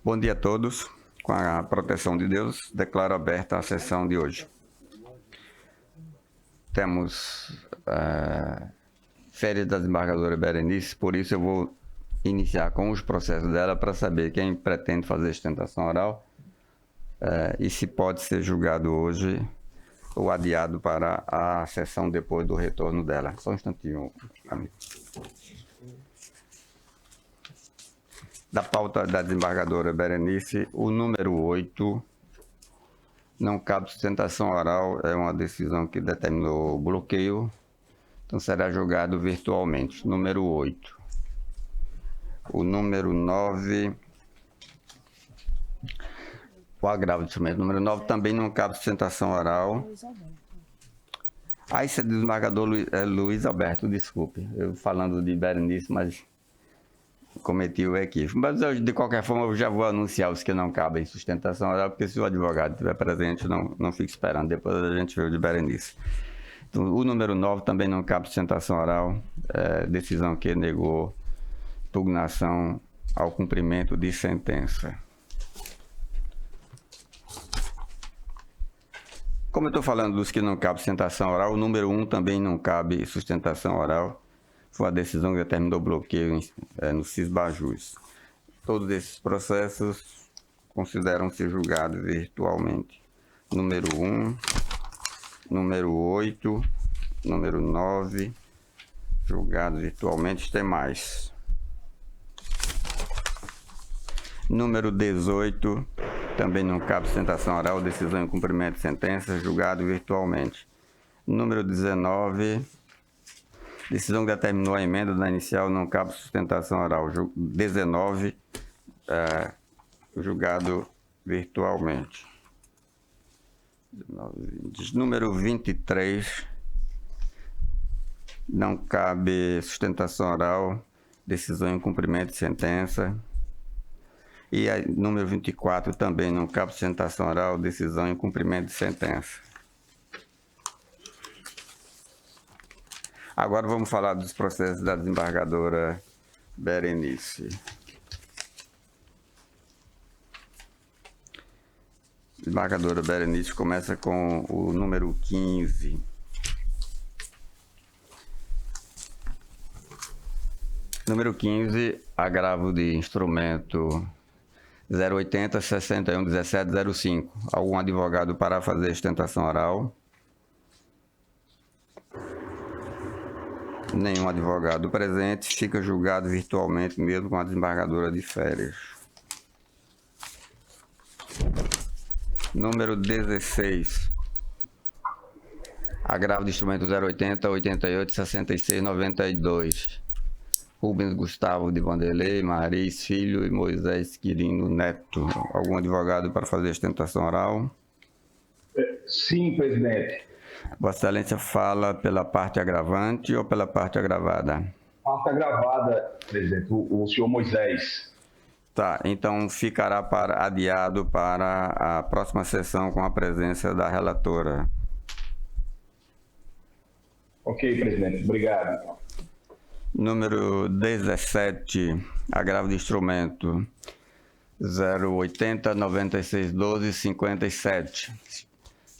Bom dia a todos. Com a proteção de Deus, declaro aberta a sessão de hoje. Temos férias da desembargadora Berenice, por isso eu vou iniciar com os processos dela para saber quem pretende fazer sustentação oral e se pode ser julgado hoje ou adiado para a sessão depois do retorno dela. Só um instantinho, amigo. Da pauta da desembargadora Berenice, o número 8, não cabe sustentação oral, é uma decisão que determinou o bloqueio, então será julgado virtualmente. Número 8. O número 9, o agravo de instrumento. Número 9 também não cabe sustentação oral. Esse é do desembargador Luiz Alberto, desculpe, eu falando de Berenice, mas cometi o equívoco. Mas eu, de qualquer forma, eu já vou anunciar os que não cabem sustentação oral, porque se o advogado estiver presente, não fique esperando. Depois a gente vê o de Berenice. Então, o número 9 também não cabe sustentação oral, decisão que negou impugnação ao cumprimento de sentença. Como eu estou falando dos que não cabe sustentação oral, o número 1 também não cabe sustentação oral. Foi a decisão que determinou o bloqueio no Cisbajus. Todos esses processos consideram-se julgados virtualmente. Número 1, número 8, número 9, julgados virtualmente. Tem mais. Número 18, também não cabe sustentação oral, decisão em cumprimento de sentença, julgado virtualmente. Número 19, decisão que determinou a emenda na inicial, não cabe sustentação oral. 19, julgado virtualmente. 19, número 23, não cabe sustentação oral, decisão em cumprimento de sentença. E número 24 também não cabe sustentação oral, decisão em cumprimento de sentença. Agora vamos falar dos processos da desembargadora Berenice. Desembargadora Berenice começa com o número 15. Número 15, agravo de instrumento 080 61 17 05. Algum advogado para fazer sustentação oral? Nenhum advogado presente, fica julgado virtualmente mesmo com a desembargadora de férias. Número 16. Agravo de instrumento 080 88 66 92. Rubens Gustavo de Vanderlei, Maris Filho e Moisés Quirino Neto. Algum advogado para fazer sustentação oral? Sim, presidente. Vossa Excelência fala pela parte agravante ou pela parte agravada? Parte agravada, presidente, o senhor Moisés. Tá, então ficará adiado para a próxima sessão com a presença da relatora. Ok, presidente, obrigado. Então. Número 17, agravo de instrumento 080 96 12 57.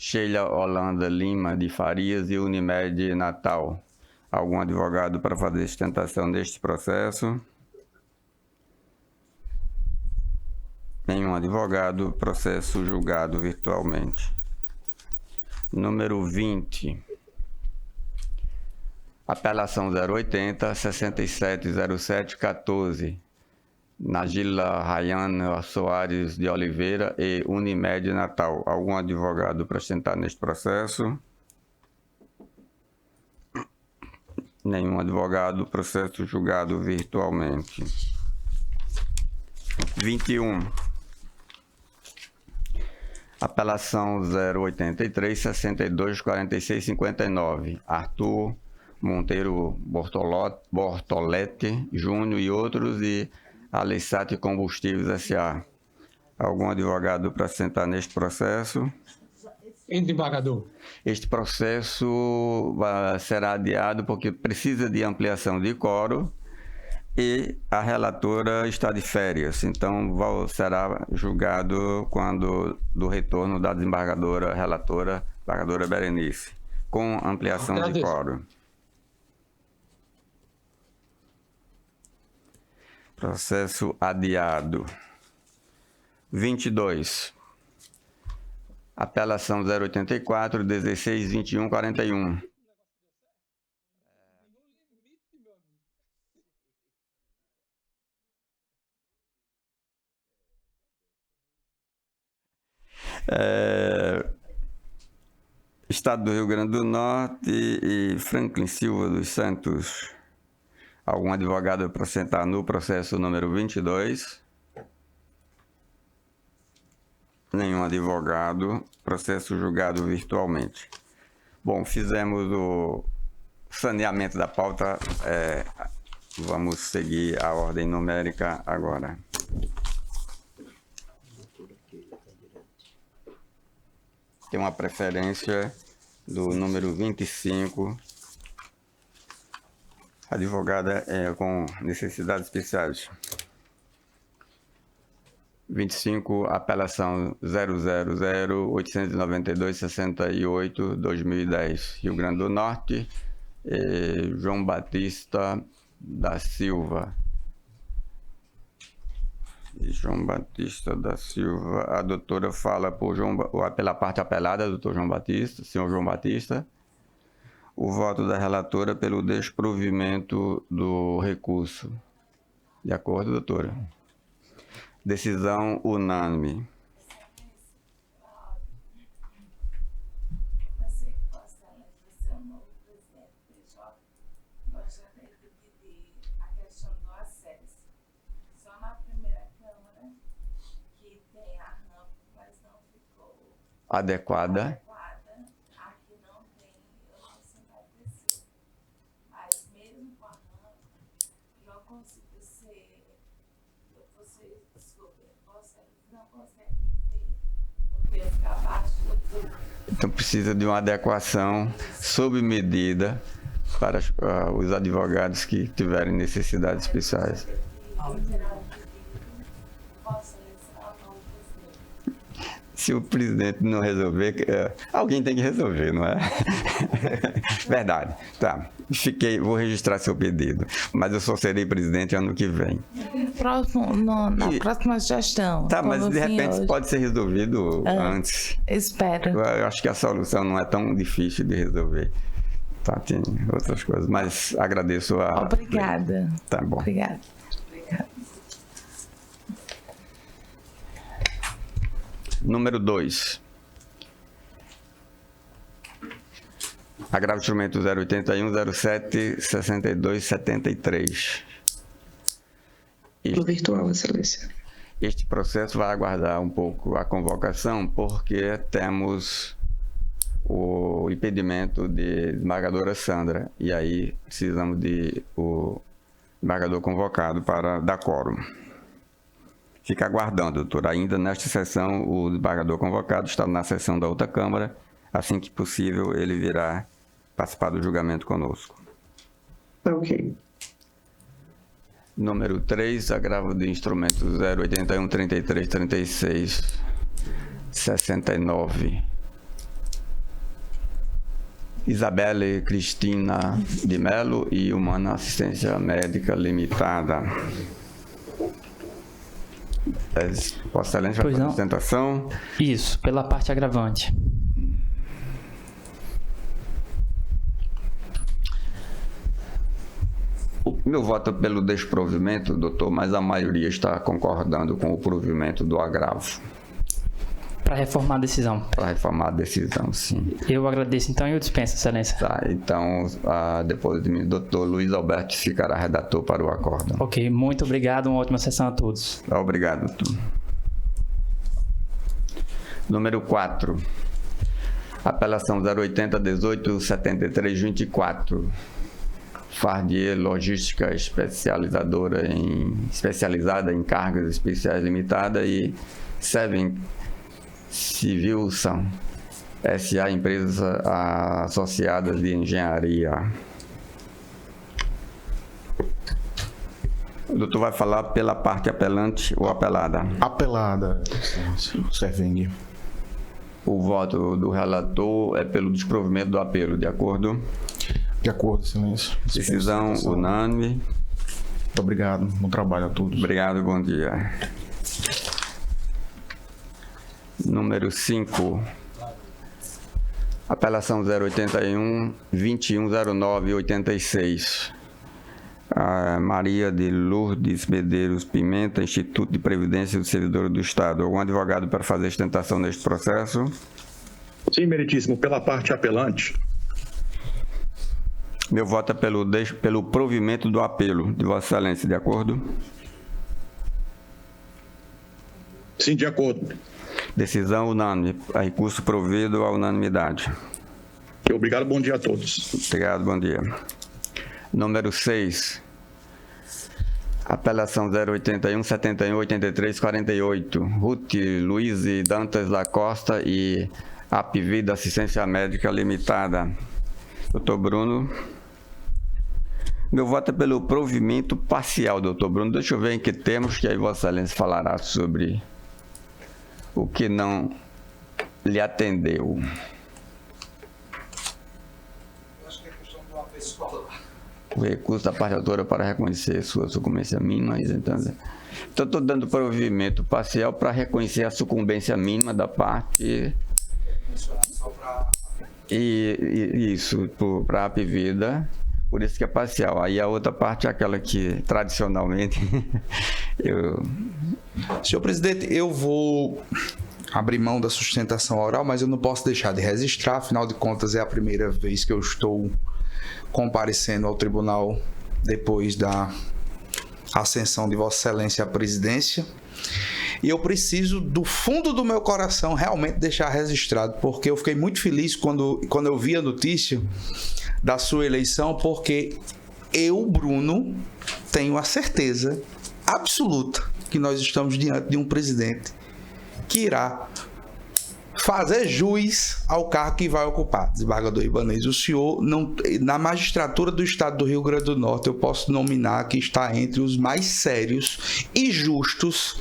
Sheila Holanda Lima de Farias e Unimed Natal. Algum advogado para fazer sustentação deste processo? Nenhum advogado, processo julgado virtualmente. Número 20. Apelação 080 67 07 14. Nagila Rayana Soares de Oliveira e Unimed Natal. Algum advogado para sustentar neste processo? Nenhum advogado, processo julgado virtualmente. 21. Apelação 083 62 46 59. Arthur Monteiro Bortoletti Júnior e outros e Alessate Combustíveis S.A. Algum advogado para sentar neste processo? Desembargador. Este processo será adiado porque precisa de ampliação de quórum e a relatora está de férias, então será julgado quando do retorno da desembargadora relatora, desembargadora Berenice, com ampliação de Agradeço. quórum. Processo adiado. 22. Apelação 084, 16, 21, 41. Estado do Rio Grande do Norte e Franklin Silva dos Santos. Algum advogado para sentar no processo número 22? Nenhum advogado. Processo julgado virtualmente. Bom, fizemos o saneamento da pauta. Vamos seguir a ordem numérica agora. Tem uma preferência do número 25. Advogada com necessidades especiais. 25, apelação 000-892-68, 2010, Rio Grande do Norte, João Batista da Silva. João Batista da Silva, a doutora fala pela parte apelada, doutor João Batista, senhor João Batista. O voto da relatora pelo desprovimento do recurso. De acordo, doutora? Decisão unânime. Adequada. Aqui não tem, eu não sei vai descer. Mas mesmo com a rampa, não consigo ser. Desculpa, não consegue me ver, porque fica abaixo do tubo. Então precisa de uma adequação sob medida para os advogados que tiverem necessidades especiais. Se o presidente não resolver, alguém tem que resolver, não é? Verdade. Tá. Vou registrar seu pedido. Mas eu só serei presidente ano que vem. Na próxima gestão. Tá, mas de repente pode ser resolvido antes. Espero. Eu acho que a solução não é tão difícil de resolver. Tá, tem outras coisas. Mas agradeço a... Obrigada. Tá bom. Obrigada. Número 2. Agravo instrumento 081, 07, 62, 73. No virtual, Excelência. Este processo vai aguardar um pouco a convocação, porque temos o impedimento de desembargadora Sandra, e aí precisamos de o desembargador convocado para dar quórum. Fica aguardando, doutor. Ainda nesta sessão, o desembargador convocado está na sessão da outra Câmara. Assim que possível, ele virá participar do julgamento conosco. Ok. Número 3, agravo de instrumento 081, 33, 36, 69. Isabelle Cristina de Melo e Humana Assistência Médica Limitada. Vossa Excelência, vai fazer a apresentação. Isso, pela parte agravante. Meu voto é pelo desprovimento, doutor, mas a maioria está concordando com o provimento do agravo. Para reformar a decisão. Para reformar a decisão, sim. Eu agradeço, então, e eu dispenso, Excelência. Tá, então, depois de mim, doutor Luiz Alberto ficará redator para o acórdão. Ok, muito obrigado, uma ótima sessão a todos. Obrigado, doutor. Número 4. Apelação 080, 18, 73, 24. Fardier Logística especializada em cargas especiais limitada e Seven Civilson S.A. Empresas Associadas de Engenharia. O doutor vai falar pela parte apelante ou apelada? Apelada, Serving. O voto do relator é pelo desprovimento do apelo, de acordo? De acordo, excelência. Decisão unânime. Muito obrigado. Bom trabalho a todos. Obrigado, bom dia. Número 5. Apelação 081, 210986. Maria de Lourdes Medeiros Pimenta, Instituto de Previdência do Servidor do Estado. Algum advogado para fazer sustentação neste processo? Sim, meritíssimo. Pela parte apelante. Meu voto é pelo provimento do apelo de Vossa Excelência, de acordo? Sim, de acordo. Decisão unânime. Recurso provido à unanimidade. Obrigado, bom dia a todos. Obrigado, bom dia. Número 6. Apelação 081, 71, 83, 48. Ruth Luiz Dantas da Costa e Apvida Assistência Médica Limitada. Doutor Bruno. Meu voto é pelo provimento parcial, doutor Bruno. Deixa eu ver em que termos, que aí Vossa Excelência falará sobre o que não lhe atendeu. Acho que é questão de uma pessoa lá. O recurso da parte autora para reconhecer sua sucumbência mínima. Então, estou dando provimento parcial para reconhecer a sucumbência mínima da parte. Só para... Isso, para a Apvida, por isso que é parcial. Aí a outra parte é aquela que, tradicionalmente, Senhor presidente, eu vou abrir mão da sustentação oral, mas eu não posso deixar de registrar, afinal de contas é a primeira vez que eu estou comparecendo ao tribunal depois da ascensão de Vossa Excelência à presidência. E eu preciso, do fundo do meu coração, realmente deixar registrado, porque eu fiquei muito feliz quando eu vi a notícia da sua eleição, porque eu, Bruno, tenho a certeza absoluta que nós estamos diante de um presidente que irá fazer jus ao cargo que vai ocupar. Desembargador Ibanez, o senhor, não, na magistratura do estado do Rio Grande do Norte, eu posso nominar que está entre os mais sérios e justos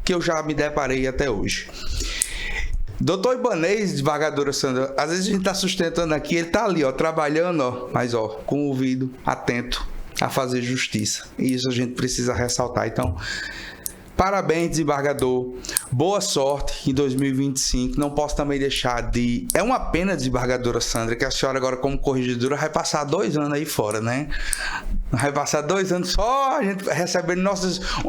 que eu já me deparei até hoje. Doutor Ibanez, desembargadora Sandra, às vezes a gente está sustentando aqui, ele está ali, ó, trabalhando, ó, mas ó, com o ouvido atento a fazer justiça. E isso a gente precisa ressaltar. Então, parabéns, desembargador. Boa sorte em 2025. Não posso também deixar de... É uma pena, desembargadora Sandra, que a senhora agora como corregedora vai passar 2 anos aí fora, né? Vai passar 2 anos só a gente recebendo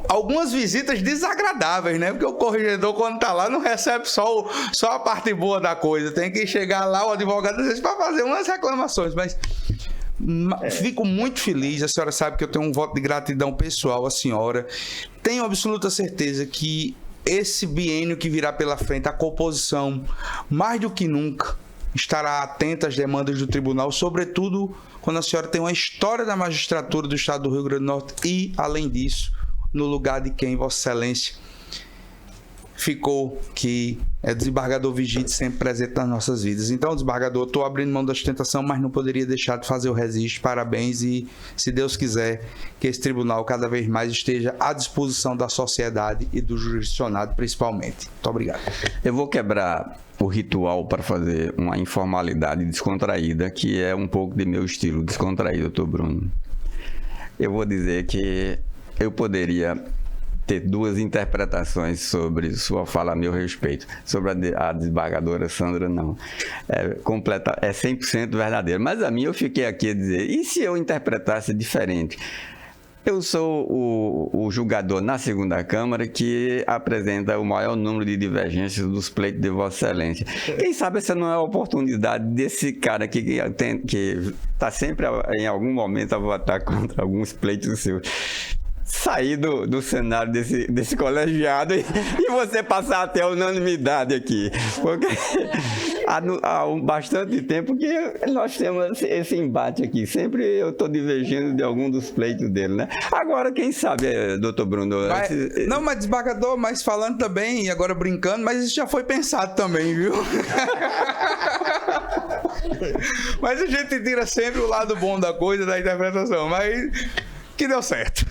algumas visitas desagradáveis, né? Porque o corregedor, quando tá lá, não recebe só a parte boa da coisa. Tem que chegar lá, o advogado, às vezes, para fazer umas reclamações, mas... Fico muito feliz, a senhora sabe que eu tenho um voto de gratidão pessoal à senhora. Tenho absoluta certeza que esse biênio que virá pela frente, a composição, mais do que nunca, estará atenta às demandas do tribunal, sobretudo quando a senhora tem uma história da magistratura do estado do Rio Grande do Norte e, além disso, no lugar de quem Vossa Excelência ficou, que é desembargador vigente, sempre presente nas nossas vidas. Então, desembargador, estou abrindo mão da sustentação, mas não poderia deixar de fazer o registro. Parabéns e, se Deus quiser, que esse tribunal cada vez mais esteja à disposição da sociedade e do jurisdicionado, principalmente. Muito obrigado. Eu vou quebrar o ritual para fazer uma informalidade descontraída, que é um pouco de meu estilo descontraído, doutor Bruno. Eu vou dizer que eu poderia ter 2 interpretações sobre sua fala a meu respeito. Sobre a desembargadora Sandra, não. É 100% verdadeiro. Mas a minha, eu fiquei aqui a dizer, e se eu interpretasse diferente? Eu sou o julgador na segunda Câmara que apresenta o maior número de divergências dos pleitos de Vossa Excelência. Quem sabe essa não é a oportunidade desse cara aqui que está sempre em algum momento a votar contra alguns pleitos seus, sair do cenário desse colegiado e você passar até a unanimidade aqui. Porque há bastante tempo que nós temos esse embate aqui. Sempre eu estou divergindo de algum dos pleitos dele, né? Agora, quem sabe, doutor Bruno... Não, mas desembargador, mas falando também, e agora brincando, mas isso já foi pensado também, viu? Mas a gente tira sempre o lado bom da coisa, da interpretação, mas que deu certo.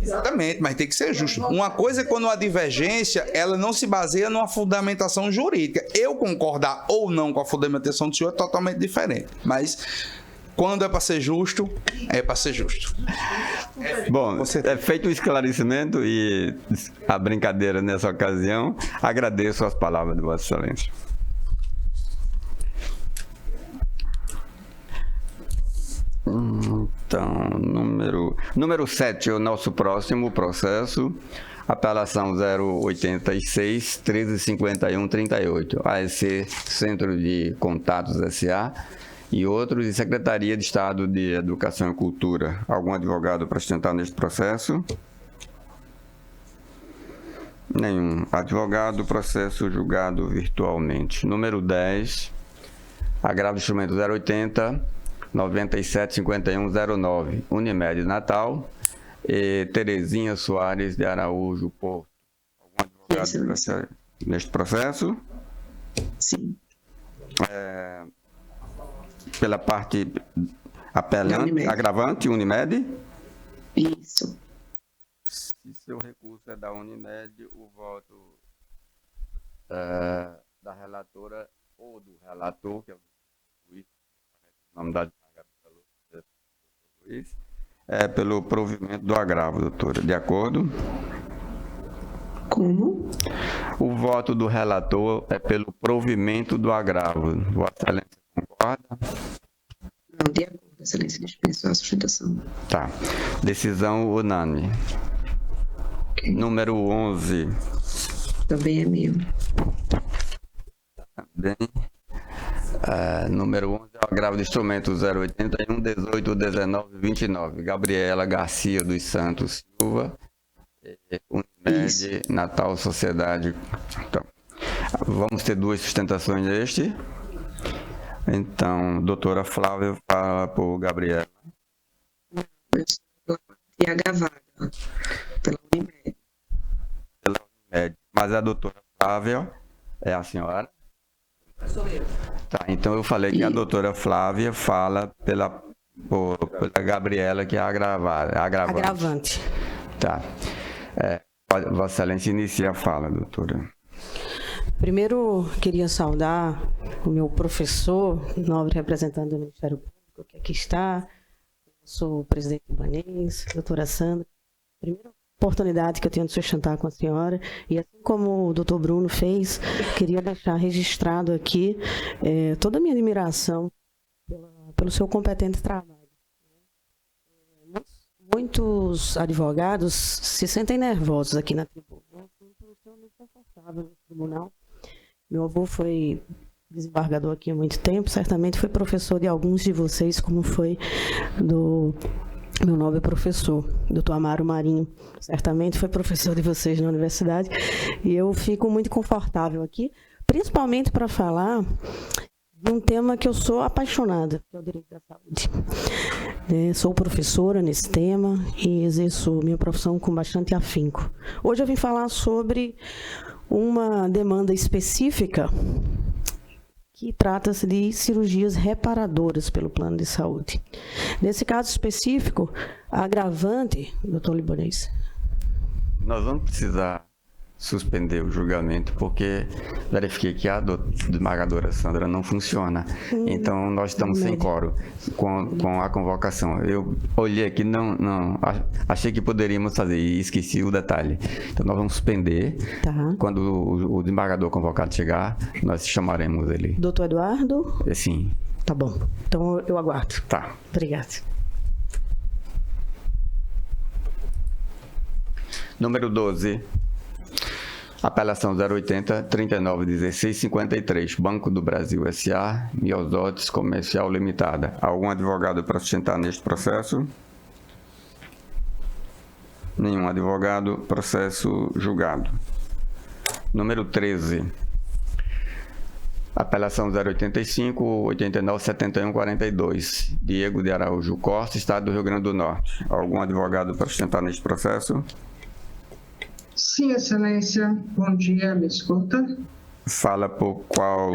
Exatamente, mas tem que ser justo. Uma coisa é quando uma divergência, ela não se baseia numa fundamentação jurídica. Eu concordar ou não com a fundamentação do senhor é totalmente diferente. Mas quando é para ser justo, é para ser justo. Bom, é feito o esclarecimento e a brincadeira nessa ocasião. Agradeço as palavras de Vossa Excelência. Então, número 7, o nosso próximo processo, apelação 086 1351 38, AEC Centro de Contatos S.A. e outros, e Secretaria de Estado de Educação e Cultura. Algum advogado para sustentar neste processo? Nenhum. Advogado, processo julgado virtualmente. Número 10, agravo de instrumento 080 975109, Unimed Natal, e Terezinha Soares de Araújo Porto. Algum advogado neste processo? Sim. Pela parte apelante, agravante, Unimed? Isso. Se seu recurso é da Unimed, o voto da relatora ou do relator, que é o juiz, o nome da Luiz, é pelo provimento do agravo, doutora. De acordo? Como? O voto do relator é pelo provimento do agravo. Vossa Excelência concorda? Não, de acordo, Excelência, dispenso a sustentação. Tá. Decisão unânime. Okay. Número 11. Também é meu. Também. Número 11 é o agravo de instrumento 081 18 19 29. Gabriela Garcia dos Santos Silva, Unimed Natal Sociedade. Então, vamos ter duas sustentações deste. Então, doutora Flávia fala por Gabriela. E agravada pela Unimed. Pela Unimed. Mas a doutora Flávia é a senhora? Sou eu. Tá, então eu falei que a doutora Flávia fala pela Gabriela, que é agravante. Tá. Vossa Excelência inicia a fala, doutora. Primeiro, queria saudar o meu professor, nobre representante do Ministério Público, que aqui está. Sou o presidente Ibanez, doutora Sandra. Primeira oportunidade que eu tenho de sustentar com a senhora, e assim como o doutor Bruno fez, queria deixar registrado aqui toda a minha admiração pelo seu competente trabalho. Muitos advogados se sentem nervosos aqui na tribuna. Eu estou muito confortável no tribunal. Meu avô foi desembargador aqui há muito tempo, certamente foi professor de alguns de vocês, como foi do meu nobre professor, doutor Amaro Marinho. Certamente foi professor de vocês na universidade. E eu fico muito confortável aqui, principalmente para falar de um tema que eu sou apaixonada, que é o direito da saúde. Sou professora nesse tema e exerço minha profissão com bastante afinco. Hoje eu vim falar sobre uma demanda específica que trata-se de cirurgias reparadoras pelo plano de saúde. Nesse caso específico, a agravante, doutor Libanez. Nós vamos precisar suspender o julgamento, porque verifiquei que a desembargadora Sandra não funciona. Então, nós estamos sem quórum com a convocação. Eu olhei aqui, achei que poderíamos fazer e esqueci o detalhe. Então, nós vamos suspender. Tá. Quando o desembargador convocado chegar, nós chamaremos ele. Doutor Eduardo? Sim. Tá bom. Então, eu aguardo. Tá. Obrigada. Número 12. Apelação 080 39 16 53, Banco do Brasil S.A., Miosotis Comercial Limitada. Algum advogado para sustentar neste processo? Nenhum advogado. Processo julgado. Número 13. Apelação 085 89 71 42, Diego de Araújo Costa, Estado do Rio Grande do Norte. Algum advogado para sustentar neste processo? Sim, Excelência. Bom dia, me escuta? Fala por qual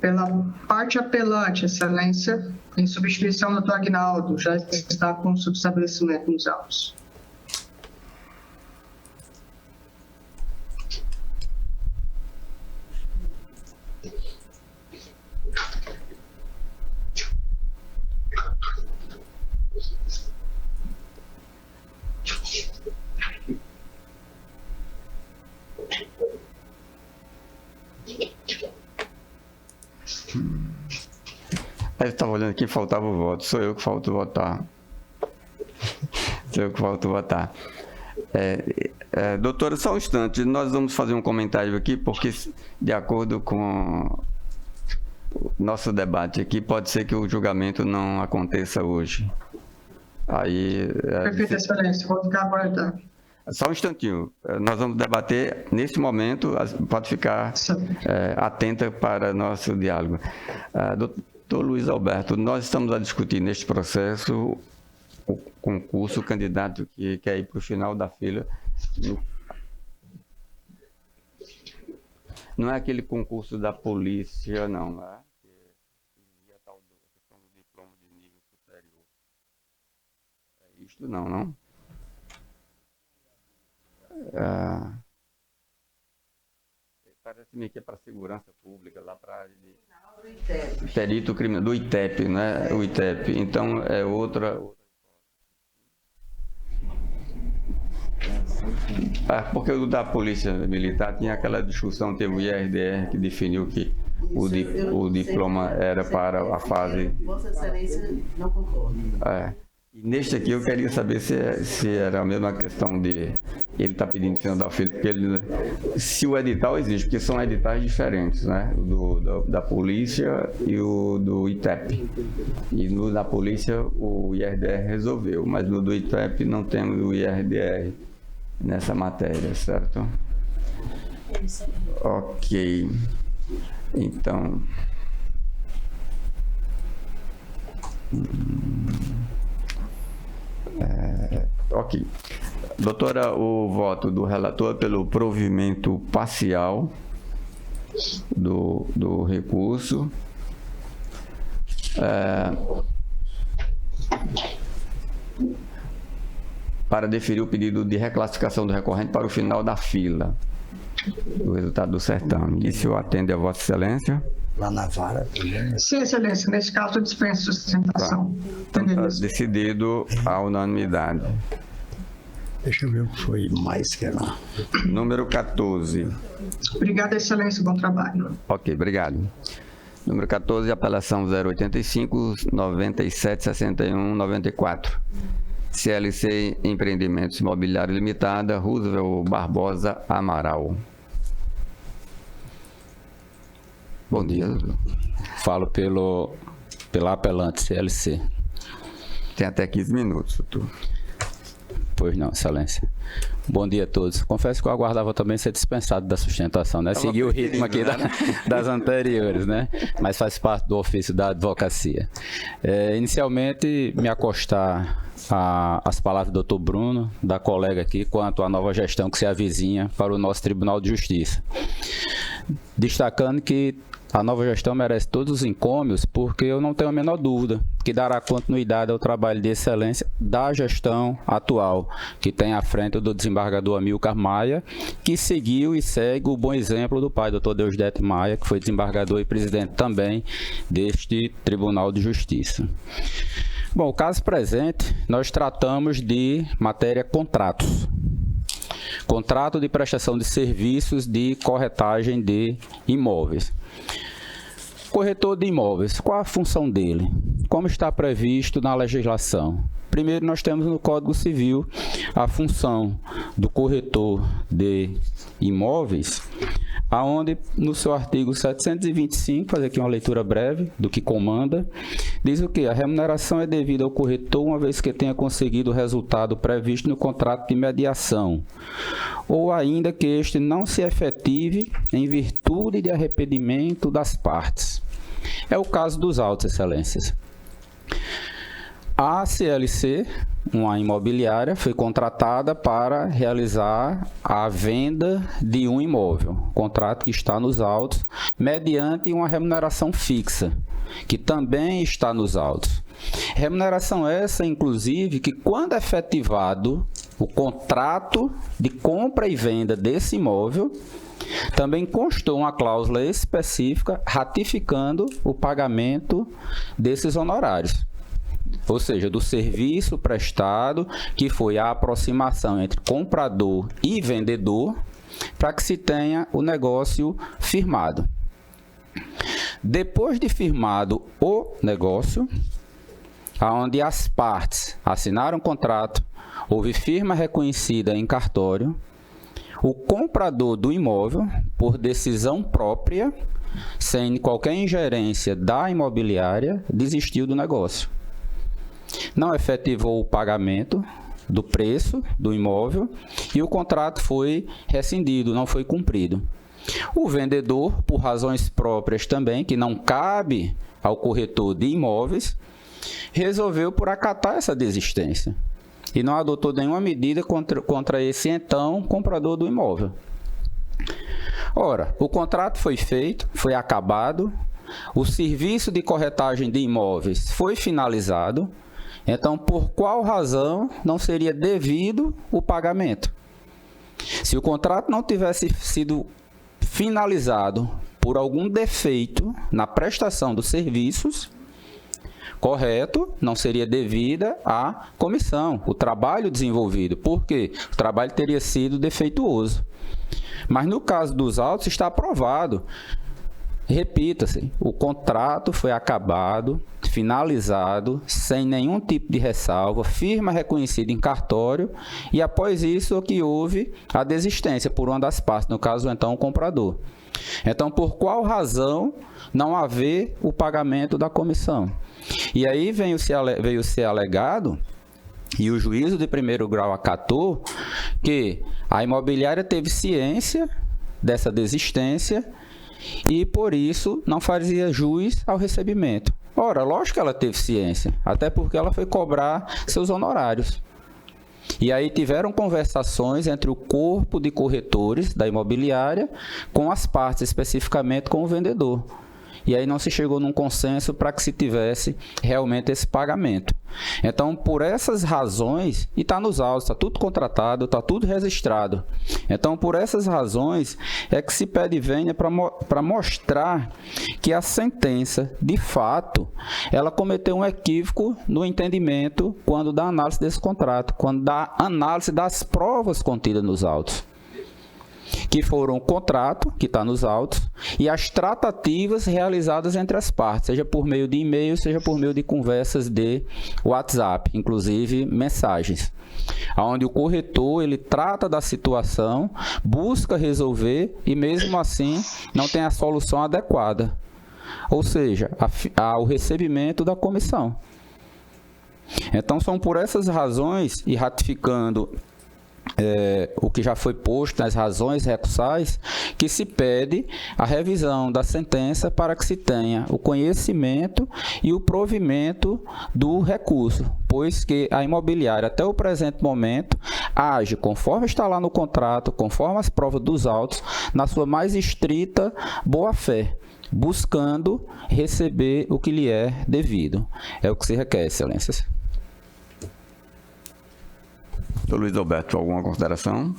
Pela parte apelante, Excelência, em substituição do Dr. Aguinaldo, já está com subestabelecimento nos autos. Eu estava olhando aqui, faltava o voto. Sou eu que falto votar. Sou eu que falto votar. Doutora, só um instante. Nós vamos fazer um comentário aqui, porque, de acordo com o nosso debate aqui, pode ser que o julgamento não aconteça hoje. Aí, Perfeito, Excelência. Vou ficar aguardando. Só um instantinho. Nós vamos debater nesse momento. Pode ficar atenta para nosso diálogo. Doutor Luiz Alberto, nós estamos a discutir neste processo o concurso, o candidato que quer ir para o final da fila. Não é aquele concurso da polícia, não, né? Que exigia tal questão do diploma de nível superior. É isto não? Parece-me que é para segurança pública, lá para perito criminal, do ITEP, né? O ITEP. Então é outra. Porque o da Polícia Militar tinha aquela discussão, teve o IRDR que definiu que o diploma era para a fase. Vossa Excelência não concorda. E neste aqui eu queria saber se era a mesma questão de ele está pedindo final da fila, porque se o edital existe, porque são editais diferentes, né? Da polícia e o do ITEP. E no da polícia o IRDR resolveu, mas no do ITEP não temos o IRDR nessa matéria, certo? Ok. Então. Ok. Doutora, o voto do relator pelo provimento parcial do recurso. Para deferir o pedido de reclassificação do recorrente para o final da fila. O resultado do certame. Isso atende a Vossa Excelência? Lá na vara também. Sim, Excelência. Nesse caso, eu dispenso sustentação. Então, está decidido a unanimidade. Deixa eu ver o que foi mais que lá. Número 14. Obrigada, Excelência. Bom trabalho. Ok, obrigado. Número 14, apelação 085, 97, 61, 94. CLC Empreendimentos Imobiliários Limitada, Roosevelt Barbosa Amaral. Bom dia, doutor. Falo pela apelante CLC. Tem até 15 minutos, doutor. Pois não, Excelência. Bom dia a todos. Confesso que eu aguardava também ser dispensado da sustentação, né? Seguir o ritmo aqui das anteriores, né? Mas faz parte do ofício da advocacia. Inicialmente, me acostar às palavras do Dr. Bruno, da colega aqui, quanto à nova gestão que se avizinha para o nosso Tribunal de Justiça. Destacando que a nova gestão merece todos os encômios, porque eu não tenho a menor dúvida que dará continuidade ao trabalho de excelência da gestão atual, que tem à frente do desembargador Amilcar Maia, que seguiu e segue o bom exemplo do pai, Dr. Deusdedito Maia, que foi desembargador e presidente também deste Tribunal de Justiça. Bom, o caso presente, nós tratamos de matéria contratos. Contrato de prestação de serviços de corretagem de imóveis. Corretor de imóveis, qual a função dele? Como está previsto na legislação? Primeiro, nós temos no Código Civil a função do corretor de imóveis, aonde no seu artigo 725, fazer aqui uma leitura breve do que comanda, diz o que? A remuneração é devida ao corretor uma vez que tenha conseguido o resultado previsto no contrato de mediação, ou ainda que este não se efetive em virtude de arrependimento das partes. É o caso dos autos, excelências. A CLC, uma imobiliária, foi contratada para realizar a venda de um imóvel, contrato que está nos autos, mediante uma remuneração fixa, que também está nos autos. Remuneração essa, inclusive, que quando efetivado o contrato de compra e venda desse imóvel, também constou uma cláusula específica ratificando o pagamento desses honorários. Ou seja, do serviço prestado, que foi a aproximação entre comprador e vendedor, para que se tenha o negócio firmado. Depois de firmado o negócio, onde as partes assinaram o contrato, houve firma reconhecida em cartório, o comprador do imóvel, por decisão própria, sem qualquer ingerência da imobiliária, desistiu do negócio. Não efetivou o pagamento do preço do imóvel e o contrato foi rescindido, não foi cumprido. O vendedor, por razões próprias também, que não cabe ao corretor de imóveis, resolveu por acatar essa desistência e não adotou nenhuma medida contra esse então comprador do imóvel. Ora, o contrato foi feito, foi acabado, o serviço de corretagem de imóveis foi finalizado. Então, por qual razão não seria devido o pagamento? Se o contrato não tivesse sido finalizado por algum defeito na prestação dos serviços, correto, não seria devida à comissão, o trabalho desenvolvido, porque o trabalho teria sido defeituoso. Mas no caso dos autos está aprovado. Repita-se, o contrato foi acabado, finalizado, sem nenhum tipo de ressalva, firma reconhecida em cartório, e após isso é que houve a desistência por uma das partes, no caso então o comprador. Então, por qual razão não haver o pagamento da comissão? E aí veio ser alegado, e o juízo de primeiro grau acatou, que a imobiliária teve ciência dessa desistência e, por isso, não fazia jus ao recebimento. Ora, lógico que ela teve ciência, até porque ela foi cobrar seus honorários. E aí tiveram conversações entre o corpo de corretores da imobiliária com as partes, especificamente com o vendedor. E aí não se chegou num consenso para que se tivesse realmente esse pagamento. Então, por essas razões, e está nos autos, está tudo contratado, está tudo registrado. Então, por essas razões, é que se pede vênia para mostrar que a sentença, de fato, ela cometeu um equívoco no entendimento quando da análise desse contrato, quando da análise das provas contidas nos autos, que foram o contrato, que está nos autos, e as tratativas realizadas entre as partes, seja por meio de e-mail, seja por meio de conversas de WhatsApp, inclusive mensagens, onde o corretor ele trata da situação, busca resolver e mesmo assim não tem a solução adequada, ou seja, o recebimento da comissão. Então são por essas razões, e ratificando o que já foi posto nas razões recursais, que se pede a revisão da sentença para que se tenha o conhecimento e o provimento do recurso, pois que a imobiliária, até o presente momento, age conforme está lá no contrato, conforme as provas dos autos, na sua mais estrita boa-fé, buscando receber o que lhe é devido. É o que se requer, excelências. Doutor Luiz Alberto, alguma consideração?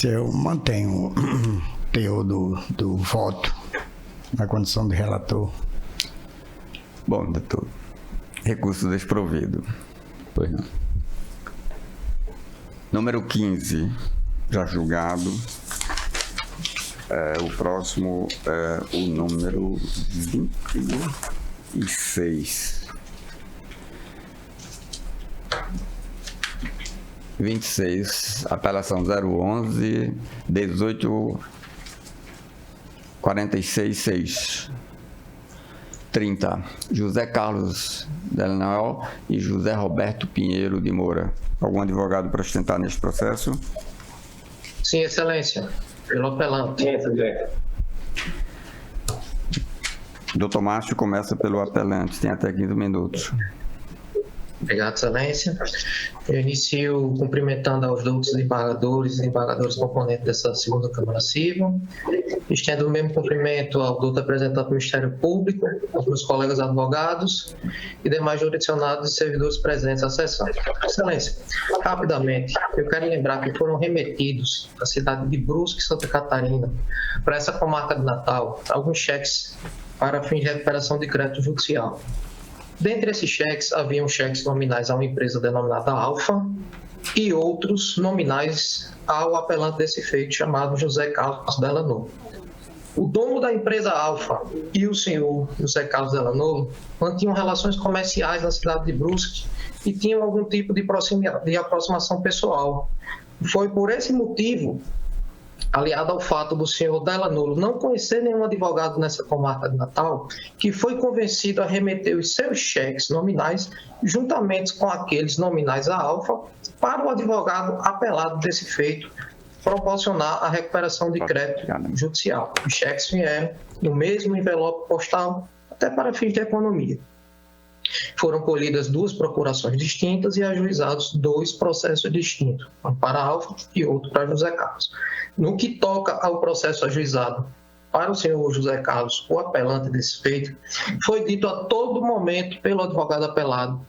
Eu mantenho o teor do voto na condição de relator. Bom, doutor. Recurso desprovido. Pois não. Número 15, já julgado. O próximo é o número 26. 26, apelação 011, 18, 46, 30. José Carlos Delanel e José Roberto Pinheiro de Moura. Algum advogado para sustentar neste processo? Sim, excelência. Pelo apelante. Sim, excelência. Doutor Márcio começa pelo apelante, tem até 15 minutos. Obrigado, Excelência. Eu inicio cumprimentando aos doutos desembargadores e desembargadores componentes dessa segunda Câmara Civil. Estendo o mesmo cumprimento ao doutor representante do Ministério Público, aos meus colegas advogados e demais jurisdicionados e servidores presentes à sessão. Excelência, rapidamente, eu quero lembrar que foram remetidos à cidade de Brusque, Santa Catarina, para essa comarca de Natal, alguns cheques para fins de recuperação de crédito judicial. Dentre esses cheques, haviam cheques nominais a uma empresa denominada Alfa e outros nominais ao apelante desse feito chamado José Carlos Delano. O dono da empresa Alfa e o senhor José Carlos Delano mantinham relações comerciais na cidade de Brusque e tinham algum tipo de aproximação pessoal. Foi por esse motivo, aliado ao fato do senhor Delano não conhecer nenhum advogado nessa comarca de Natal, que foi convencido a remeter os seus cheques nominais, juntamente com aqueles nominais à Alfa, para o advogado apelado desse feito, proporcionar a recuperação de crédito judicial. Os cheques vieram no mesmo envelope postal, até para fins de economia. Foram colhidas 2 procurações distintas e ajuizados 2 processos distintos, um para Alfa e outro para José Carlos. No que toca ao processo ajuizado para o senhor José Carlos, o apelante desse feito, foi dito a todo momento pelo advogado apelado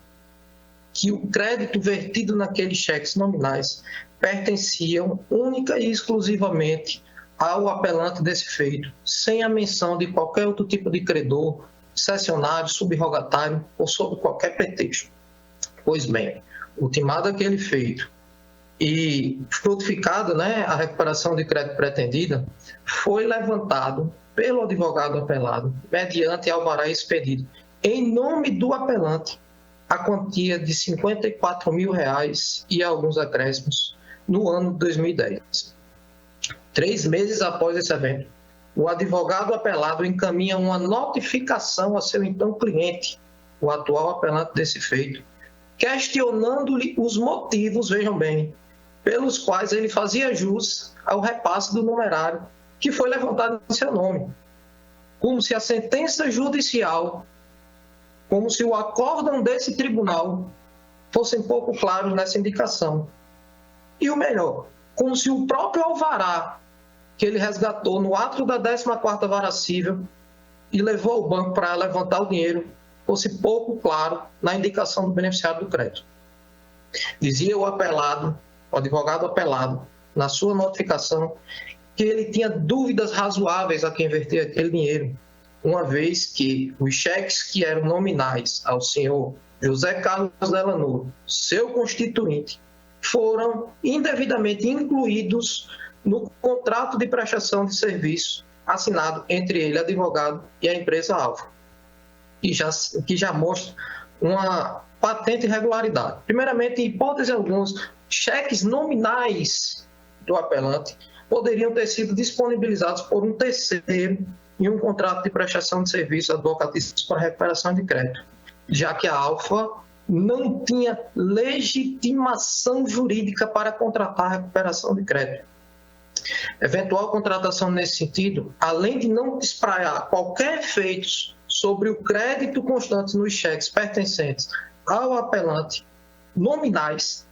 que o crédito vertido naqueles cheques nominais pertenciam única e exclusivamente ao apelante desse feito, sem a menção de qualquer outro tipo de credor, cessionário, subrogatário ou sob qualquer pretexto. Pois bem, ultimado aquele feito e frutificada, a recuperação de crédito pretendida, foi levantado pelo advogado apelado, mediante alvará expedido, em nome do apelante, a quantia de R$ 54 mil e alguns acréscimos no ano de 2010. 3 meses após esse evento, o advogado apelado encaminha uma notificação a seu então cliente, o atual apelante desse feito, questionando-lhe os motivos, vejam bem, pelos quais ele fazia jus ao repasse do numerário que foi levantado em seu nome. Como se a sentença judicial, como se o acórdão desse tribunal fossem pouco claros nessa indicação. E o melhor, como se o próprio alvará que ele resgatou no ato da 14ª Vara Civil e levou ao banco para levantar o dinheiro, fosse pouco claro na indicação do beneficiário do crédito. Dizia o apelado, o advogado apelado, na sua notificação, que ele tinha dúvidas razoáveis a quem verter aquele dinheiro, uma vez que os cheques que eram nominais ao senhor José Carlos Delano, seu constituinte, foram indevidamente incluídos no contrato de prestação de serviço assinado entre ele, advogado, e a empresa Alfa, que já mostra uma patente irregularidade. Primeiramente, em hipótese algumas, cheques nominais do apelante poderiam ter sido disponibilizados por um terceiro em um contrato de prestação de serviço advocatício para recuperação de crédito, já que a Alfa não tinha legitimação jurídica para contratar a recuperação de crédito. Eventual contratação nesse sentido, além de não espraiar qualquer efeitos sobre o crédito constante nos cheques pertencentes ao apelante nominais,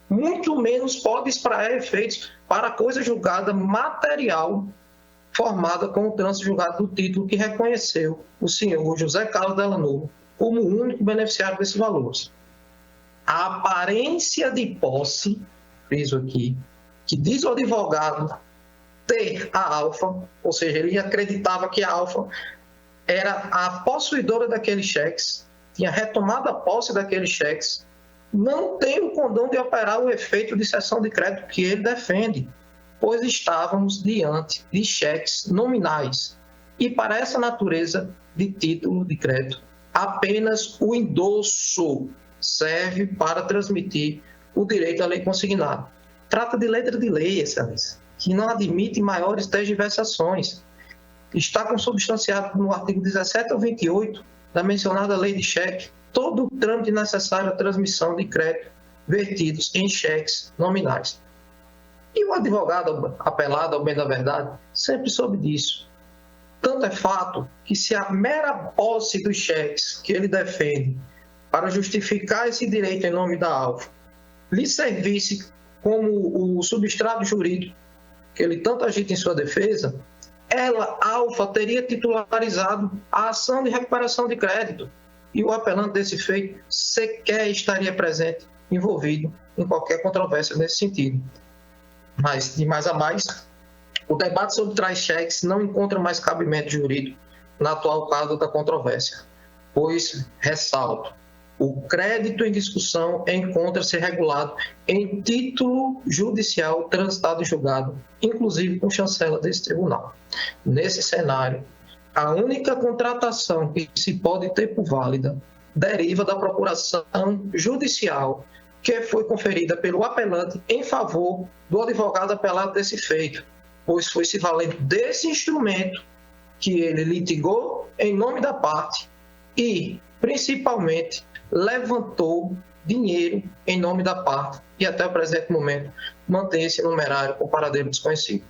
muito menos pode espraiar efeitos para a coisa julgada material formada com o trânsito julgado do título que reconheceu o senhor José Carlos Delano como o único beneficiário desses valores. A aparência de posse, friso aqui, que diz o advogado ter a Alfa, ou seja, ele acreditava que a Alfa era a possuidora daqueles cheques, tinha retomado a posse daqueles cheques, não tem o condão de operar o efeito de cessão de crédito que ele defende, pois estávamos diante de cheques nominais. E para essa natureza de título de crédito, apenas o endosso serve para transmitir o direito à lei consignada. Trata de letra de lei, excelência, que não admite maiores tergiversações. Está consubstanciado no artigo 17 ao 28 da mencionada lei de cheque todo o trâmite necessário à transmissão de crédito vertidos em cheques nominais. E o advogado apelado, ao bem da verdade, sempre soube disso. Tanto é fato que se a mera posse dos cheques que ele defende para justificar esse direito em nome da Alfa, lhe servisse como o substrato jurídico que ele tanto agita em sua defesa, ela, Alfa, teria titularizado a ação de recuperação de crédito e o apelante desse feito sequer estaria presente, envolvido em qualquer controvérsia nesse sentido. Mas, de mais a mais, o debate sobre trás-cheques não encontra mais cabimento jurídico na atual causa da controvérsia, pois, ressalto, o crédito em discussão encontra-se regulado em título judicial transitado e julgado, inclusive com chancela desse tribunal. Nesse cenário, a única contratação que se pode ter por válida deriva da procuração judicial que foi conferida pelo apelante em favor do advogado apelado desse feito, pois foi se valendo desse instrumento que ele litigou em nome da parte e, principalmente, levantou dinheiro em nome da parte e até o presente momento mantém esse numerário com paradeiro desconhecido.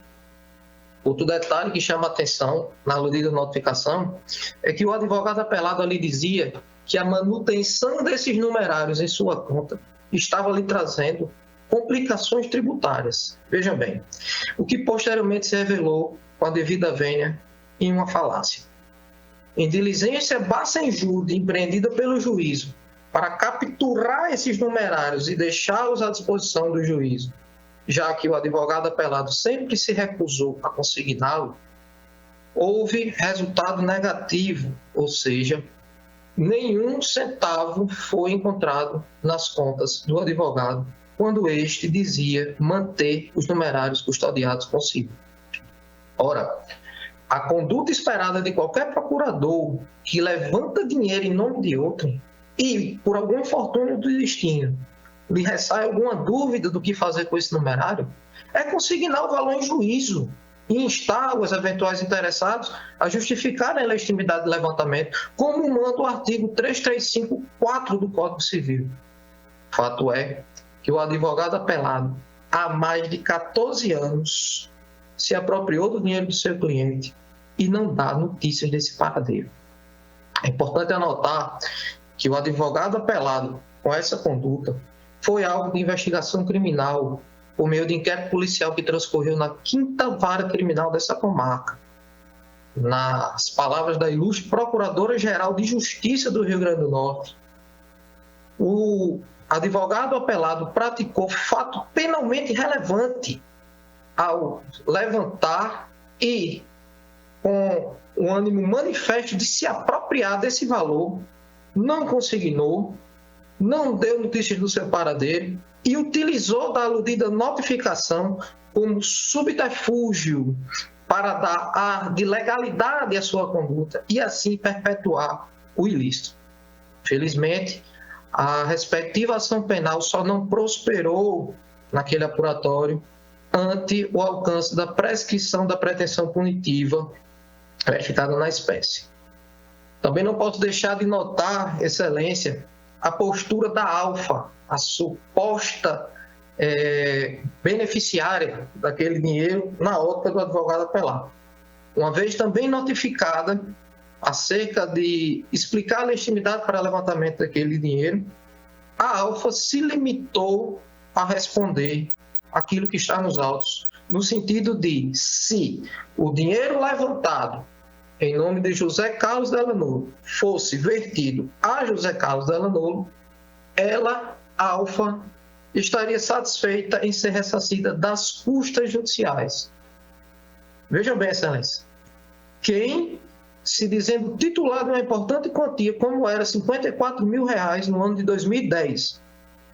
Outro detalhe que chama a atenção na aludida notificação é que o advogado apelado ali dizia que a manutenção desses numerários em sua conta estava lhe trazendo complicações tributárias. Veja bem, o que posteriormente se revelou com a devida vênia em uma falácia. Em diligência bacenjude empreendida pelo juízo para capturar esses numerários e deixá-los à disposição do juízo, já que o advogado apelado sempre se recusou a consigná-lo, houve resultado negativo, ou seja, nenhum centavo foi encontrado nas contas do advogado quando este dizia manter os numerários custodiados consigo. Ora, a conduta esperada de qualquer procurador que levanta dinheiro em nome de outro e, por algum infortúnio do destino, lhe ressai alguma dúvida do que fazer com esse numerário, é consignar o valor em juízo e instar os eventuais interessados a justificarem a legitimidade do levantamento, como manda o artigo 335-4 do Código Civil. Fato é que o advogado apelado, há mais de 14 anos, se apropriou do dinheiro do seu cliente e não dá notícias desse paradeiro. É importante anotar que o advogado apelado, com essa conduta, foi alvo de investigação criminal por meio de inquérito policial que transcorreu na 5ª Vara Criminal dessa comarca. Nas palavras da ilustre Procuradora-Geral de Justiça do Rio Grande do Norte, o advogado apelado praticou fato penalmente relevante ao levantar e, com um ânimo manifesto de se apropriar desse valor, não consignou, não deu notícias do seu paradeiro e utilizou da aludida notificação como subterfúgio para dar ar de legalidade à sua conduta e assim perpetuar o ilícito. Felizmente, a respectiva ação penal só não prosperou naquele apuratório ante o alcance da prescrição da pretensão punitiva verificada na espécie. Também não posso deixar de notar, Excelência, a postura da Alfa, a suposta beneficiária daquele dinheiro na ótica do advogado apelado. Uma vez também notificada acerca de explicar a legitimidade para levantamento daquele dinheiro, a Alfa se limitou a responder aquilo que está nos autos, no sentido de, se o dinheiro levantado em nome de José Carlos Dellanolo fosse vertido a José Carlos Dellanolo, ela, Alfa, estaria satisfeita em ser ressarcida das custas judiciais. Vejam bem, Excelência, quem, se dizendo titular de uma importante quantia, como era R$54 mil no ano de 2010,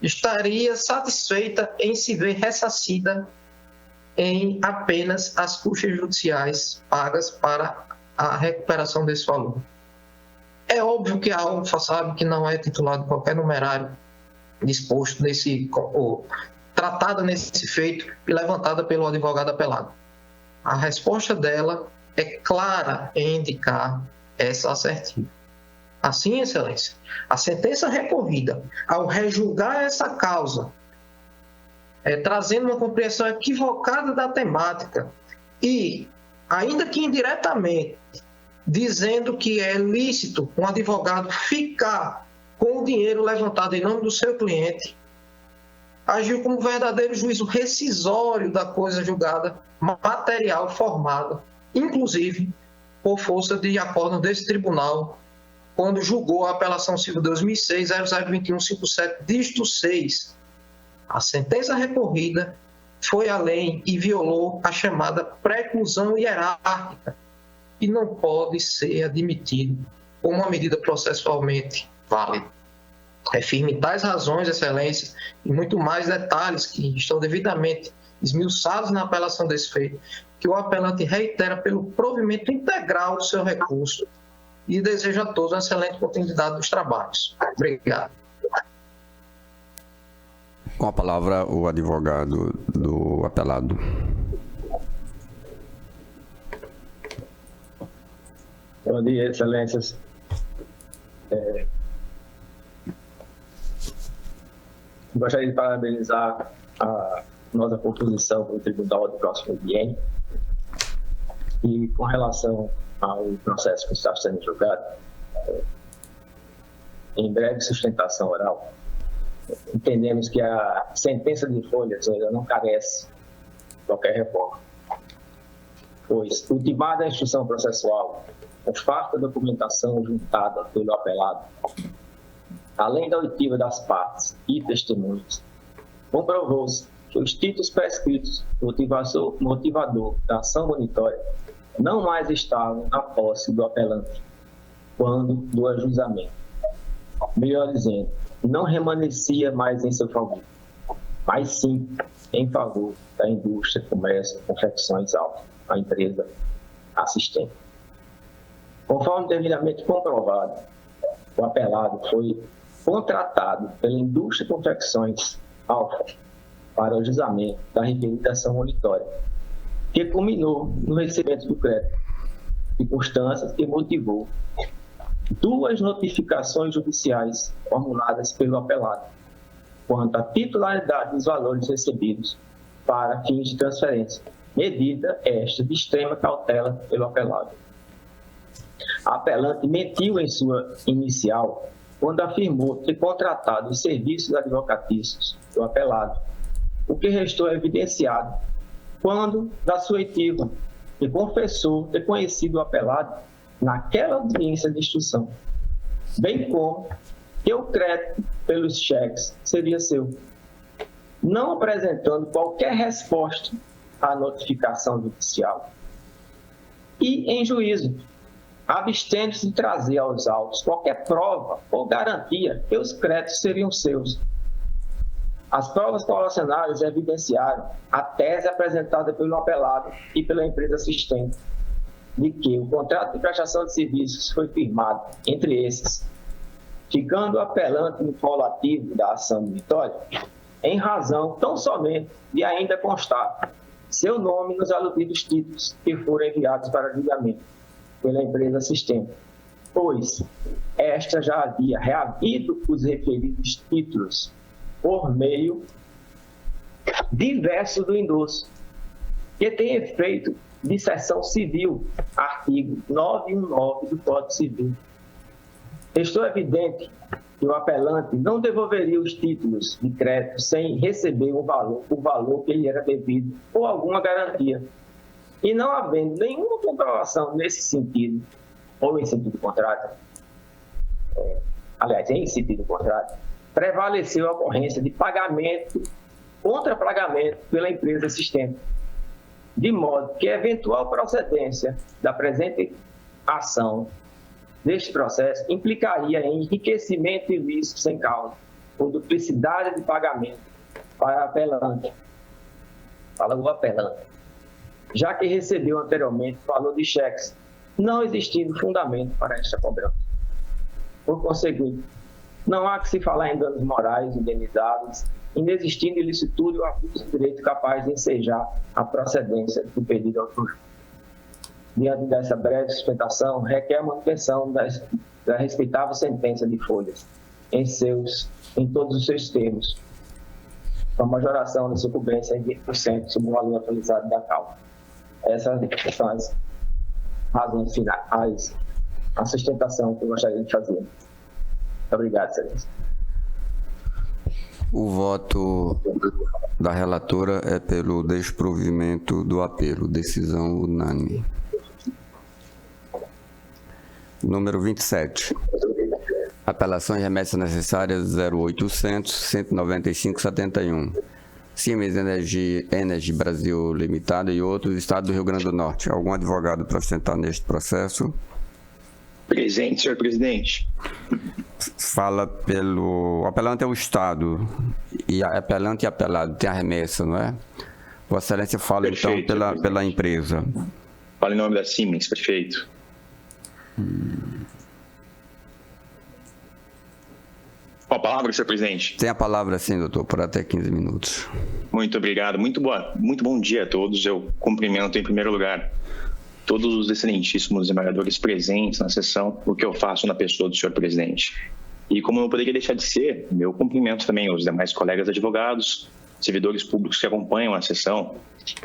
estaria satisfeita em se ver ressarcida em apenas as custas judiciais pagas para a recuperação desse valor. É óbvio que a Alfa sabe que não é titular de qualquer numerário disposto nesse, ou tratada nesse feito e levantada pelo advogado apelado. A resposta dela é clara em indicar essa assertiva. Assim, Excelência, a sentença recorrida, ao rejulgar essa causa, trazendo uma compreensão equivocada da temática e, ainda que indiretamente, dizendo que é lícito um advogado ficar com o dinheiro levantado em nome do seu cliente, agiu como verdadeiro juízo rescisório da coisa julgada, material formada, inclusive por força de acórdão desse tribunal, quando julgou a apelação civil 2006-002157, dígito 6. A sentença recorrida foi além e violou a chamada preclusão hierárquica e não pode ser admitido como uma medida processualmente válida. É firme tais razões, excelências, e muito mais detalhes que estão devidamente esmiuçados na apelação desse feito, que o apelante reitera pelo provimento integral do seu recurso e desejo a todos uma excelente continuidade dos trabalhos. Obrigado. Com a palavra, o advogado do apelado. Bom dia, excelências. Gostaria de parabenizar a nossa proposição para o Tribunal do Próximo Biênio. E com relação ao processo que está sendo julgado, em breve sustentação oral, entendemos que a sentença de folhas ainda não carece de qualquer reforma, pois, ultimada a instrução processual, com farta documentação juntada pelo apelado, além da oitiva das partes e testemunhas, comprovou-se que os títulos prescritos motivador da ação monitória não mais estavam na posse do apelante quando do ajuizamento. Melhor dizendo, não remanescia mais em seu favor, mas sim em favor da indústria, comércio, confecções altas, a empresa assistente. Conforme devidamente comprovado, o apelado foi contratado pela indústria de confecções Alfa para o ajuizamento da referida ação monitória, que culminou no recebimento do crédito, circunstâncias que motivou 2 notificações judiciais formuladas pelo apelado quanto à titularidade dos valores recebidos para fins de transferência, medida esta de extrema cautela pelo apelado. A apelante mentiu em sua inicial quando afirmou ter contratado os serviços advocatícios do apelado, o que restou evidenciado quando, da sua oitiva, ele confessou ter conhecido o apelado naquela audiência de instrução, bem como que o crédito pelos cheques seria seu, não apresentando qualquer resposta à notificação judicial. E, em juízo, abstendo-se de trazer aos autos qualquer prova ou garantia que os créditos seriam seus. As provas correlacionadas evidenciaram a tese apresentada pelo apelado e pela empresa assistente, de que o contrato de prestação de serviços foi firmado entre esses, ficando o apelante no polo ativo da ação monitória, em razão tão somente de ainda constar seu nome nos aludidos títulos que foram enviados para julgamento pela empresa assistente, pois esta já havia reavido os referidos títulos por meio diverso do endosso, que tem efeito de seção civil, artigo 919 do Código Civil. Estou evidente que o apelante não devolveria os títulos de crédito sem receber o valor que lhe era devido ou alguma garantia. E não havendo nenhuma comprovação nesse sentido, ou em sentido contrário, em sentido contrário, prevaleceu a ocorrência de pagamento, contra-pagamento pela empresa assistente, de modo que a eventual procedência da presente ação deste processo implicaria em enriquecimento ilícito sem causa, por duplicidade de pagamento para apelante, fala o apelante, já que recebeu anteriormente o valor de cheques, não existindo fundamento para esta cobrança. Por conseguinte, não há que se falar em danos morais indenizáveis, inexistindo ilicitude ou abuso de direito capaz de ensejar a procedência do pedido autor. Diante dessa breve sustentação, requer a manutenção da respeitável sentença de folhas, em todos os seus termos, com a majoração da sucumbência em 20% sobre o valor atualizado da causa. Essas são as razões finais, a sustentação que eu gostaria de fazer. Obrigado, Excelência. O voto da relatora é pelo desprovimento do apelo. Decisão unânime. Número 27. Apelações e remessas necessárias 0800 195 71. Siemens Energy Brasil Limitada e outros, Estado do Rio Grande do Norte. Algum advogado para sustentar neste processo? Presente, senhor presidente. Fala pelo... O apelante é o Estado. E a apelante e apelado tem a remessa, não é? Vossa Excelência fala, perfeito, então, pela empresa. Fala em nome da Siemens, perfeito. Com a palavra, senhor presidente. Tem a palavra, sim, doutor, por até 15 minutos. Muito obrigado. Muito bom dia a todos. Eu cumprimento, em primeiro lugar, todos os excelentíssimos desembargadores presentes na sessão, o que eu faço na pessoa do senhor presidente. E como não poderia deixar de ser, meu cumprimento também aos demais colegas advogados, servidores públicos que acompanham a sessão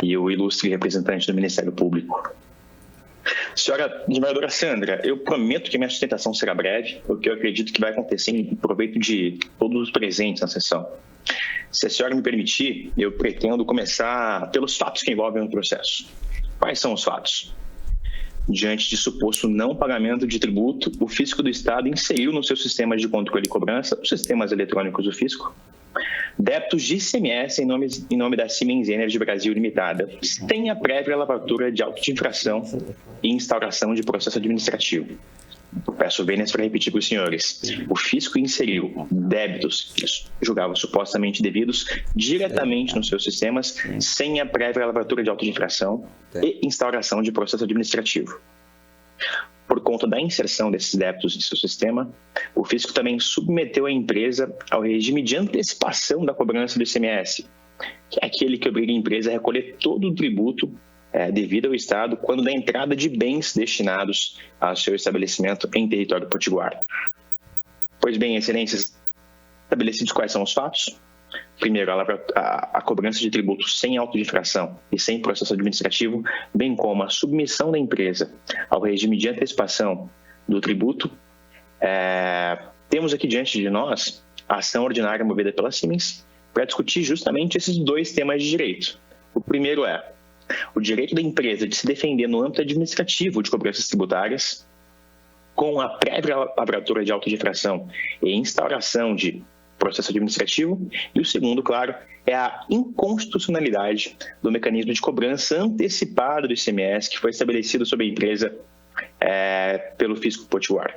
e o ilustre representante do Ministério Público. Senhora desembargadora Sandra, eu prometo que minha sustentação será breve, porque eu acredito que vai acontecer em proveito de todos os presentes na sessão. Se a senhora me permitir, eu pretendo começar pelos fatos que envolvem o processo. Quais são os fatos? Diante de suposto não pagamento de tributo, o Fisco do Estado inseriu no seu sistema de controle e cobrança, os sistemas eletrônicos do Fisco, débitos de ICMS em nome da Siemens Energy Brasil Limitada, sem a prévia lavratura de auto de infração e instauração de processo administrativo. Peço vênias para repetir para os senhores. O Fisco inseriu débitos que julgava supostamente devidos diretamente nos seus sistemas, sem a prévia lavratura de auto de infração e instauração de processo administrativo. Por conta da inserção desses débitos em seu sistema, o Fisco também submeteu a empresa ao regime de antecipação da cobrança do ICMS, que é aquele que obriga a empresa a recolher todo o tributo devido ao Estado quando da entrada de bens destinados ao seu estabelecimento em território potiguar. Pois bem, excelências, estabelecidos quais são os fatos? Primeiro, a cobrança de tributos sem auto de infração e sem processo administrativo, bem como a submissão da empresa ao regime de antecipação do tributo. Temos aqui diante de nós a ação ordinária movida pela Siemens para discutir justamente esses dois temas de direito. O primeiro é o direito da empresa de se defender no âmbito administrativo de cobranças tributárias, com a prévia lavratura de auto de infração e instauração de processo administrativo. E o segundo, claro, é a inconstitucionalidade do mecanismo de cobrança antecipada do ICMS que foi estabelecido sobre a empresa pelo Fisco Potiguar.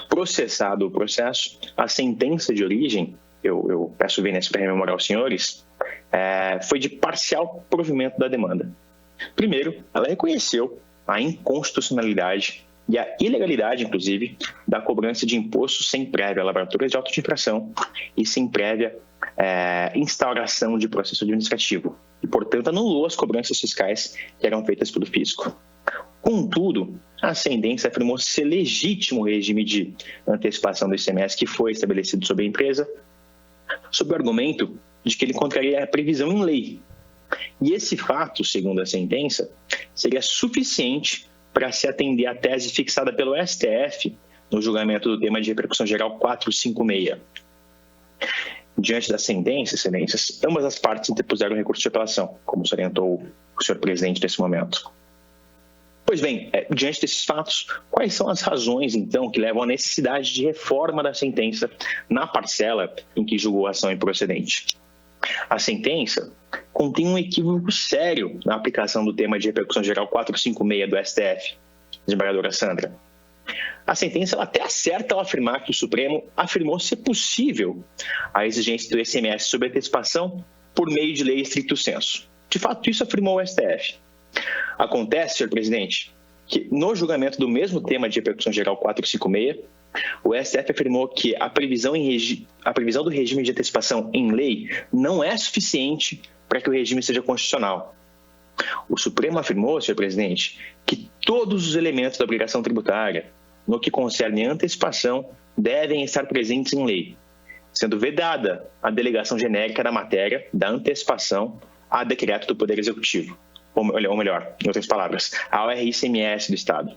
Processado o processo, a sentença de origem, eu peço vênias para rememorar aos senhores, foi de parcial provimento da demanda. Primeiro, ela reconheceu a inconstitucionalidade e a ilegalidade, inclusive, da cobrança de imposto sem prévia lavratura de auto de infração e sem prévia instauração de processo administrativo. E, portanto, anulou as cobranças fiscais que eram feitas pelo Fisco. Contudo, a sentença afirmou ser legítimo o regime de antecipação do ICMS que foi estabelecido sobre a empresa, sob o argumento de que ele contraria a previsão em lei. E esse fato, segundo a sentença, seria suficiente para se atender à tese fixada pelo STF no julgamento do tema de repercussão geral 456. Diante da sentença, excelências, ambas as partes interpuseram recurso de apelação, como se orientou o senhor presidente nesse momento. Pois bem, diante desses fatos, quais são as razões, então, que levam à necessidade de reforma da sentença na parcela em que julgou a ação improcedente? A sentença contém um equívoco sério na aplicação do tema de repercussão geral 456 do STF, desembargadora Sandra. A sentença ela até acerta ao afirmar que o Supremo afirmou ser possível a exigência do ICMS sobre antecipação por meio de lei estricto sensu. De fato, isso afirmou o STF. Acontece, senhor presidente, que no julgamento do mesmo tema de repercussão geral 456, o STF afirmou que a previsão do regime de antecipação em lei não é suficiente para que o regime seja constitucional. O Supremo afirmou, senhor presidente, que todos os elementos da obrigação tributária, no que concerne a antecipação, devem estar presentes em lei, sendo vedada a delegação genérica da matéria da antecipação a decreto do Poder Executivo, ou melhor, em outras palavras, ao RICMS do Estado.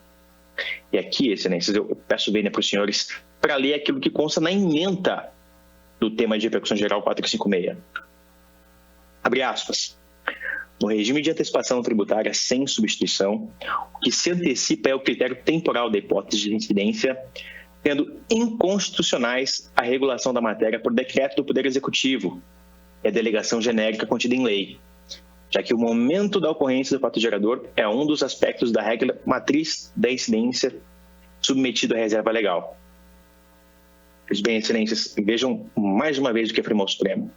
E aqui, excelências, eu peço vênia para os senhores para ler aquilo que consta na ementa do tema de repercussão geral 456. Abre aspas. No regime de antecipação tributária sem substituição, o que se antecipa é o critério temporal da hipótese de incidência, sendo inconstitucionais a regulação da matéria por decreto do Poder Executivo e a delegação genérica contida em lei, já que o momento da ocorrência do fato gerador é um dos aspectos da regra matriz da incidência submetido à reserva legal. Pois bem, excelências, vejam mais uma vez o que afirmou o Supremo.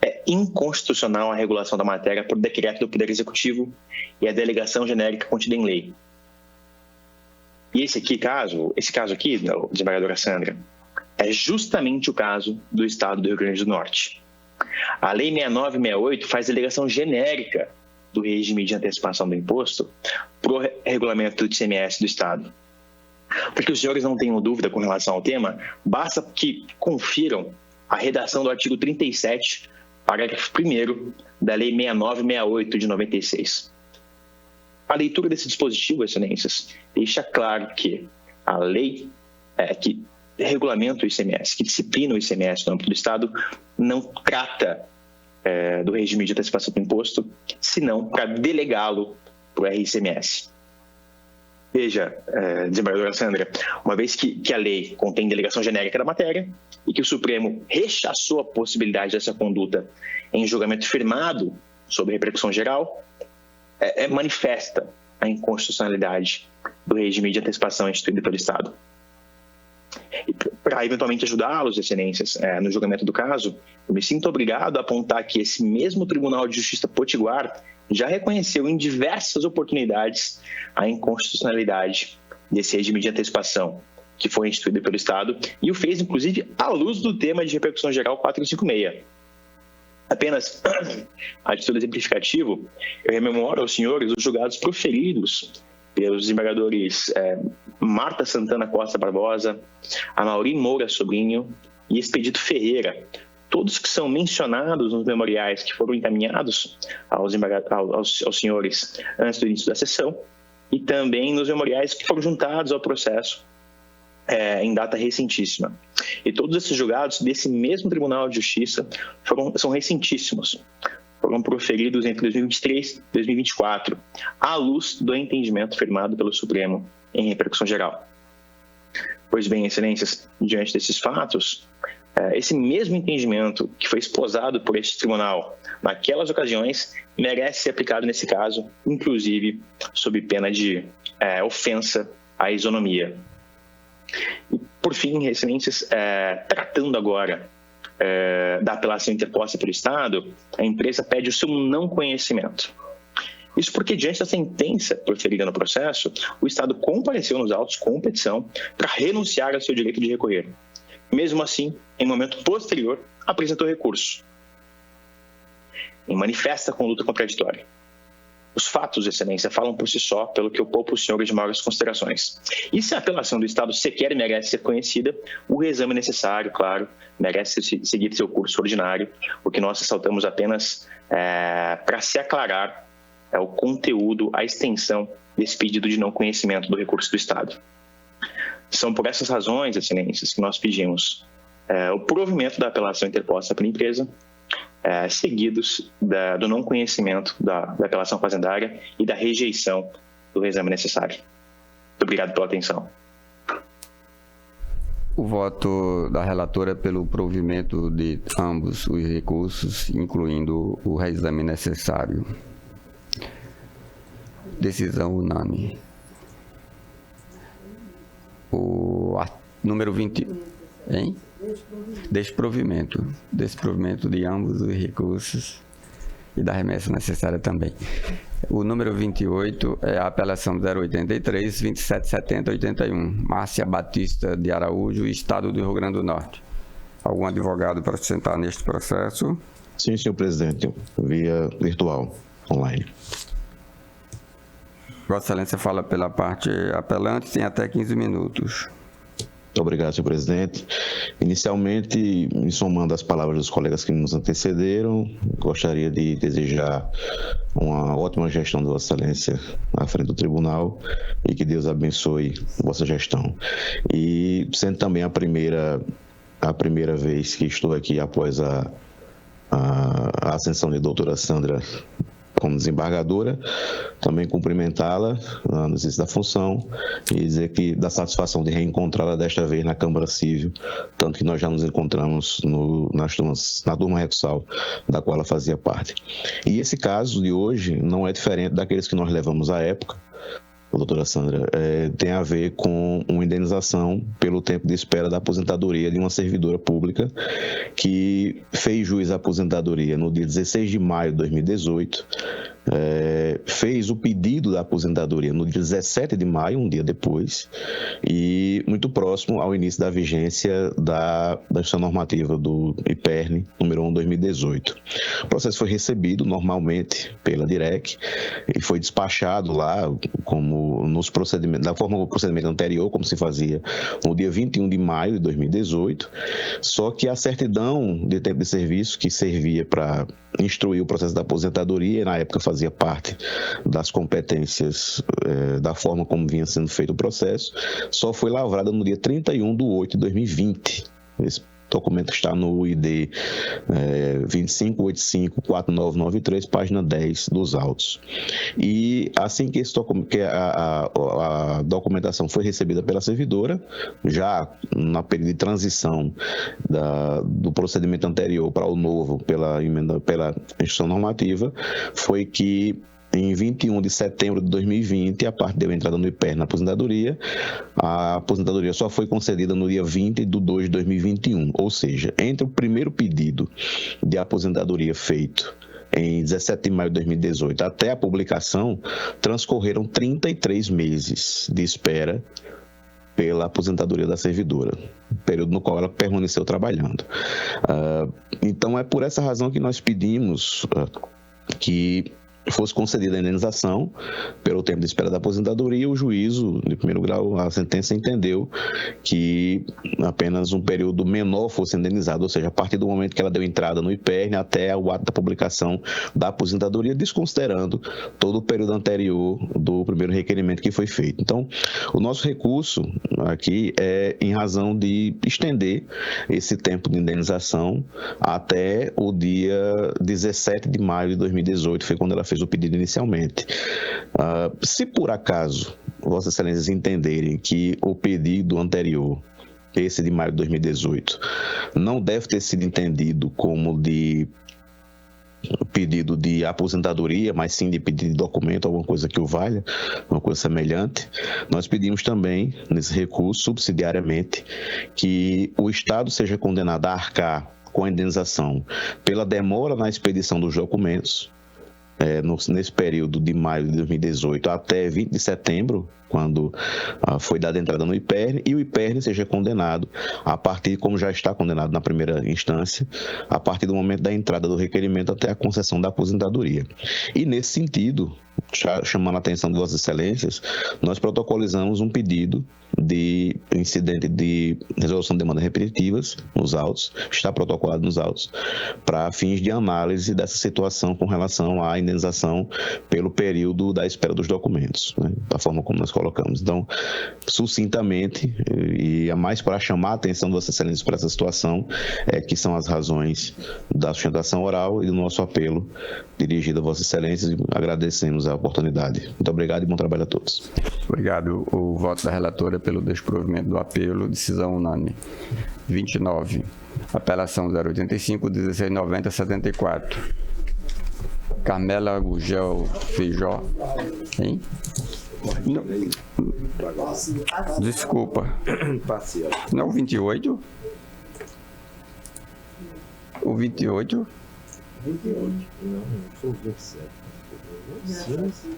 É inconstitucional a regulação da matéria por decreto do Poder Executivo e a delegação genérica contida em lei. E esse caso aqui, desembargadora Sandra, é justamente o caso do Estado do Rio Grande do Norte. A Lei 6968 faz delegação genérica do regime de antecipação do imposto para o regulamento do ICMS do Estado. Para que os senhores não tenham dúvida com relação ao tema, basta que confiram a redação do artigo 37, parágrafo 1º da Lei 6968 de 96. A leitura desse dispositivo, excelências, deixa claro que a lei que regulamenta o ICMS, que disciplina o ICMS no âmbito do Estado, não trata do regime de antecipação do imposto, senão para delegá-lo para o RICMS. Veja, desembargadora Sandra, uma vez que a lei contém delegação genérica da matéria e que o Supremo rechaçou a possibilidade dessa conduta em julgamento firmado sobre repercussão geral, manifesta a inconstitucionalidade do regime de antecipação instituído pelo Estado. Para eventualmente ajudá-los, excelências, no julgamento do caso, eu me sinto obrigado a apontar que esse mesmo Tribunal de Justiça Potiguar já reconheceu em diversas oportunidades a inconstitucionalidade desse regime de antecipação que foi instituído pelo Estado e o fez, inclusive, à luz do tema de repercussão geral 456. Apenas a título exemplificativo, eu rememoro aos senhores os julgados proferidos pelos desembargadores Marta Santana Costa Barbosa, Amaury Moura Sobrinho e Expedito Ferreira, todos que são mencionados nos memoriais que foram encaminhados aos senhores antes do início da sessão e também nos memoriais que foram juntados ao processo em data recentíssima. E todos esses julgados desse mesmo Tribunal de Justiça são recentíssimos. Foram proferidos entre 2023 e 2024, à luz do entendimento firmado pelo Supremo em repercussão geral. Pois bem, excelências, diante desses fatos, esse mesmo entendimento que foi esposado por este tribunal naquelas ocasiões merece ser aplicado nesse caso, inclusive sob pena de ofensa à isonomia. E, por fim, excelências, tratando agora da apelação interposta pelo Estado, a empresa pede o seu não conhecimento. Isso porque, diante da sentença proferida no processo, o Estado compareceu nos autos com petição para renunciar ao seu direito de recorrer. Mesmo assim, em momento posterior, apresentou recurso, em manifesta conduta contraditória. Os fatos, excelência, falam por si só, pelo que eu poupo os senhores de maiores considerações. E se a apelação do Estado sequer merece ser conhecida, o reexame necessário, claro, merece seguir seu curso ordinário, o que nós ressaltamos apenas para se aclarar o conteúdo, a extensão desse pedido de não conhecimento do recurso do Estado. São por essas razões, excelências, que nós pedimos o provimento da apelação interposta pela empresa, seguidos do não conhecimento da apelação fazendária e da rejeição do reexame necessário. Muito obrigado pela atenção. O voto da relatora pelo provimento de ambos os recursos, incluindo o reexame necessário. Decisão unânime. O número 20... Hein? Desprovimento de ambos os recursos e da remessa necessária também. O número 28 é a apelação 083, 2770, 81. Márcia Batista de Araújo, Estado do Rio Grande do Norte. Algum advogado para sustentar neste processo? Sim, senhor presidente, via virtual, online. Vossa Excelência fala pela parte apelante, tem até 15 minutos. Obrigado, senhor presidente. Inicialmente, me somando às palavras dos colegas que nos antecederam, gostaria de desejar uma ótima gestão de Vossa Excelência à frente do tribunal e que Deus abençoe vossa gestão. E sendo também a primeira vez que estou aqui após a ascensão de doutora Sandra como desembargadora, também cumprimentá-la no exercício da função e dizer que dá satisfação de reencontrá-la desta vez na Câmara Civil, tanto que nós já nos encontramos na turma Recursal, da qual ela fazia parte. E esse caso de hoje não é diferente daqueles que nós levamos à época, doutora Sandra, tem a ver com uma indenização pelo tempo de espera da aposentadoria de uma servidora pública que fez jus à aposentadoria no dia 16 de maio de 2018, fez o pedido da aposentadoria no dia 17 de maio, um dia depois, e muito próximo ao início da vigência da Instituição Normativa do IPERN, número 1/2018. O processo foi recebido normalmente pela DIREC e foi despachado lá, como nos procedimentos, da forma do procedimento anterior, como se fazia no dia 21 de maio de 2018, só que a certidão de tempo de serviço que servia para instruir o processo da aposentadoria, e na época fazia parte das competências da forma como vinha sendo feito o processo, só foi lavrada no dia 31 de 8 de 2020. Esse documento está no ID 25854993, página 10 dos autos. E assim que a documentação foi recebida pela servidora, já na período de transição do procedimento anterior para o novo, pela Instituição Normativa, foi que em 21 de setembro de 2020, a parte deu entrada no IPER na aposentadoria. A aposentadoria só foi concedida no dia 20 de 2 de 2021. Ou seja, entre o primeiro pedido de aposentadoria feito em 17 de maio de 2018 até a publicação, transcorreram 33 meses de espera pela aposentadoria da servidora, período no qual ela permaneceu trabalhando. Então, é por essa razão que nós pedimos que fosse concedida a indenização pelo tempo de espera da aposentadoria. O juízo, de primeiro grau, a sentença entendeu que apenas um período menor fosse indenizado, ou seja, a partir do momento que ela deu entrada no IPERN até o ato da publicação da aposentadoria, desconsiderando todo o período anterior do primeiro requerimento que foi feito. Então, o nosso recurso aqui é em razão de estender esse tempo de indenização até o dia 17 de maio de 2018, foi quando ela fez o pedido inicialmente. Se por acaso Vossas Excelências entenderem que o pedido anterior, esse de maio de 2018, não deve ter sido entendido como de pedido de aposentadoria, mas sim de pedido de documento, alguma coisa que o valha, uma coisa semelhante, nós pedimos também, nesse recurso, subsidiariamente, que o Estado seja condenado a arcar com a indenização pela demora na expedição dos documentos, nesse período de maio de 2018 até 20 de setembro, quando foi dada entrada no IPERN, e o IPERN seja condenado a partir, como já está condenado na primeira instância, a partir do momento da entrada do requerimento até a concessão da aposentadoria. E nesse sentido, chamando a atenção de Vossas Excelências, nós protocolizamos um pedido de incidente de resolução de demandas repetitivas nos autos, está protocolado nos autos, para fins de análise dessa situação com relação à indenização pelo período da espera dos documentos, né, da forma como nós colocamos. Então, sucintamente, e a mais para chamar a atenção de Vossas Excelências para essa situação, que são as razões da sustentação oral e do nosso apelo dirigido a Vossas Excelências, e agradecemos a oportunidade. Muito obrigado e bom trabalho a todos. Obrigado. O voto da relatora pelo desprovimento do apelo, decisão unânime. 29. Apelação 085, 1690, 74. Carmela Gugel Feijó. Hein? Não. Desculpa. Não, 28? O 28?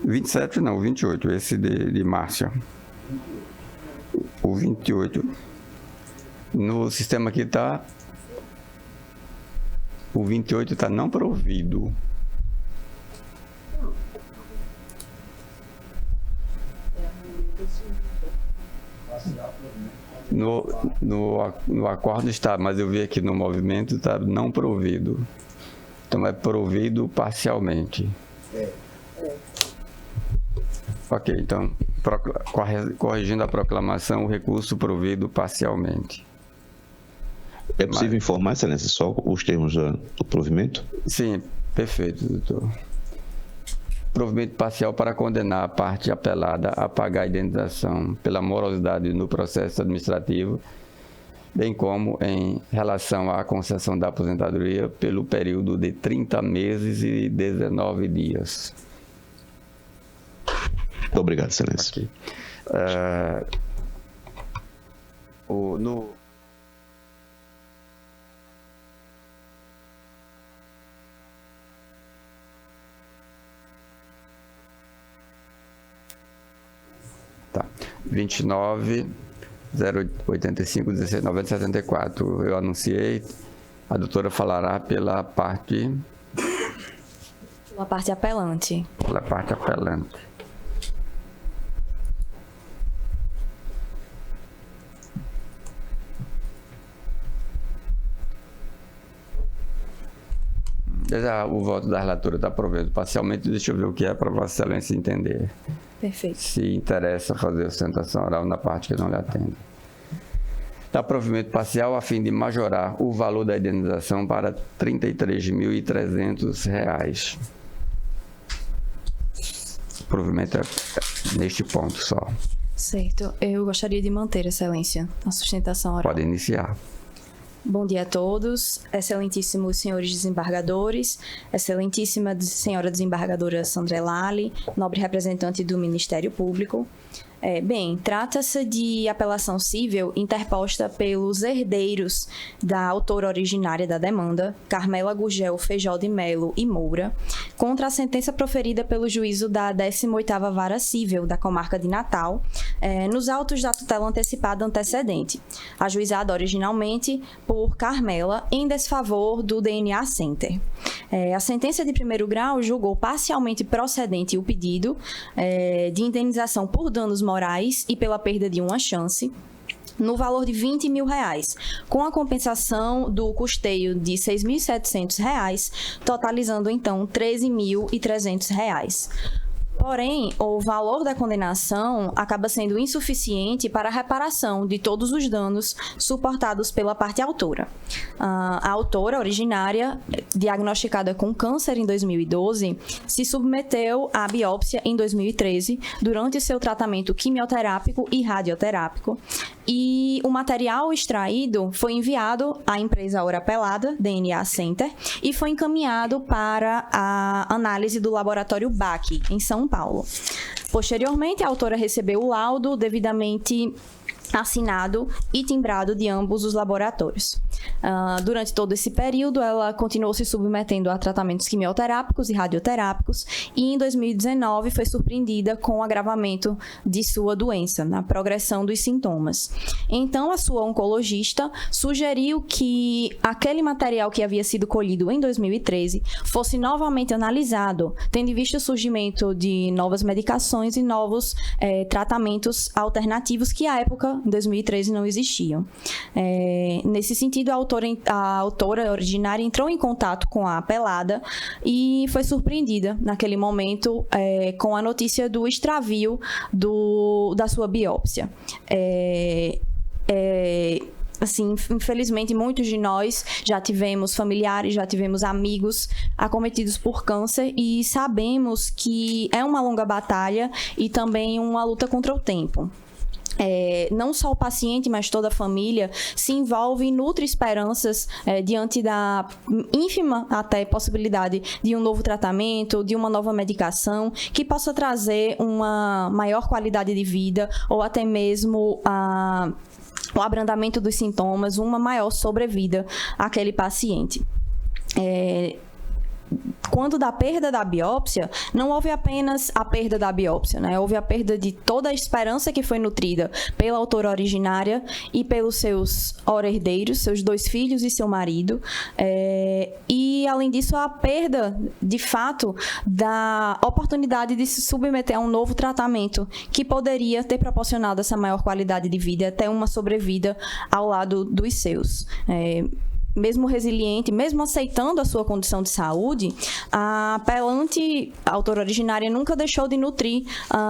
27 não, 28, esse de Márcia. O 28. No sistema aqui está. O 28 está não provido. No acordo está, mas eu vi aqui no movimento, está não provido. Então é provido parcialmente. Ok, então, corrigindo a proclamação, o recurso provido parcialmente. É possível informar, Excelência, só os termos do provimento? Sim, perfeito, doutor. Provimento parcial para condenar a parte apelada a pagar a indenização pela morosidade no processo administrativo, bem como em relação à concessão da aposentadoria pelo período de 30 meses e 19 dias. Muito obrigado, Excelência. Tá. 29, 085, 16, 90, 74. Eu anunciei. A doutora falará pela parte... Pela parte apelante. Pela parte apelante. O voto da relatora está provido parcialmente. Deixa eu ver o que é para Vossa Excelência entender. Perfeito. Se interessa fazer a sustentação oral na parte que não lhe atende. Dá provimento parcial a fim de majorar o valor da indenização para R$ 33.300. O provimento é neste ponto só. Certo. Eu gostaria de manter, Excelência, a sustentação oral. Pode iniciar. Bom dia a todos, excelentíssimos senhores desembargadores, excelentíssima senhora desembargadora Sandra Lali, nobre representante do Ministério Público. Bem, trata-se de apelação civil interposta pelos herdeiros da autora originária da demanda, Carmela Gurgel Feijó de Melo e Moura, contra a sentença proferida pelo juízo da 18ª Vara Civil da Comarca de Natal, nos autos da tutela antecipada antecedente, ajuizada originalmente por Carmela em desfavor do DNA Center. A sentença de primeiro grau julgou parcialmente procedente o pedido de indenização por danos morais e pela perda de uma chance, no valor de R$ 20 mil, com a compensação do custeio de R$ 6.700, totalizando então R$ 13.300. Porém, o valor da condenação acaba sendo insuficiente para a reparação de todos os danos suportados pela parte autora. A autora originária, diagnosticada com câncer em 2012, se submeteu à biópsia em 2013 durante seu tratamento quimioterápico e radioterápico, e o material extraído foi enviado à empresa ora apelada, DNA Center, e foi encaminhado para a análise do laboratório BAC, em São Paulo. Posteriormente, a autora recebeu o laudo devidamente assinado e timbrado de ambos os laboratórios. Durante todo esse período, ela continuou se submetendo a tratamentos quimioterápicos e radioterápicos e em 2019 foi surpreendida com o agravamento de sua doença, na progressão dos sintomas. Então, a sua oncologista sugeriu que aquele material que havia sido colhido em 2013 fosse novamente analisado, tendo em vista o surgimento de novas medicações e novos tratamentos alternativos que, à época, em 2013, não existiam. Nesse sentido, a autora originária entrou em contato com a apelada e foi surpreendida, naquele momento, com a notícia do extravio da sua biópsia. Assim, infelizmente, muitos de nós já tivemos familiares, já tivemos amigos acometidos por câncer e sabemos que é uma longa batalha e também uma luta contra o tempo. Não só o paciente, mas toda a família se envolve e nutre esperanças diante da ínfima até possibilidade de um novo tratamento, de uma nova medicação que possa trazer uma maior qualidade de vida ou até mesmo o abrandamento dos sintomas, uma maior sobrevida àquele paciente. quando da perda da biópsia, não houve apenas a perda da biópsia, né? Houve a perda de toda a esperança que foi nutrida pela autora originária e pelos seus herdeiros, seus 2 filhos e seu marido. E, além disso, a perda, de fato, da oportunidade de se submeter a um novo tratamento que poderia ter proporcionado essa maior qualidade de vida, até uma sobrevida ao lado dos seus. Mesmo resiliente, mesmo aceitando a sua condição de saúde, a apelante, a autora originária, nunca deixou de nutrir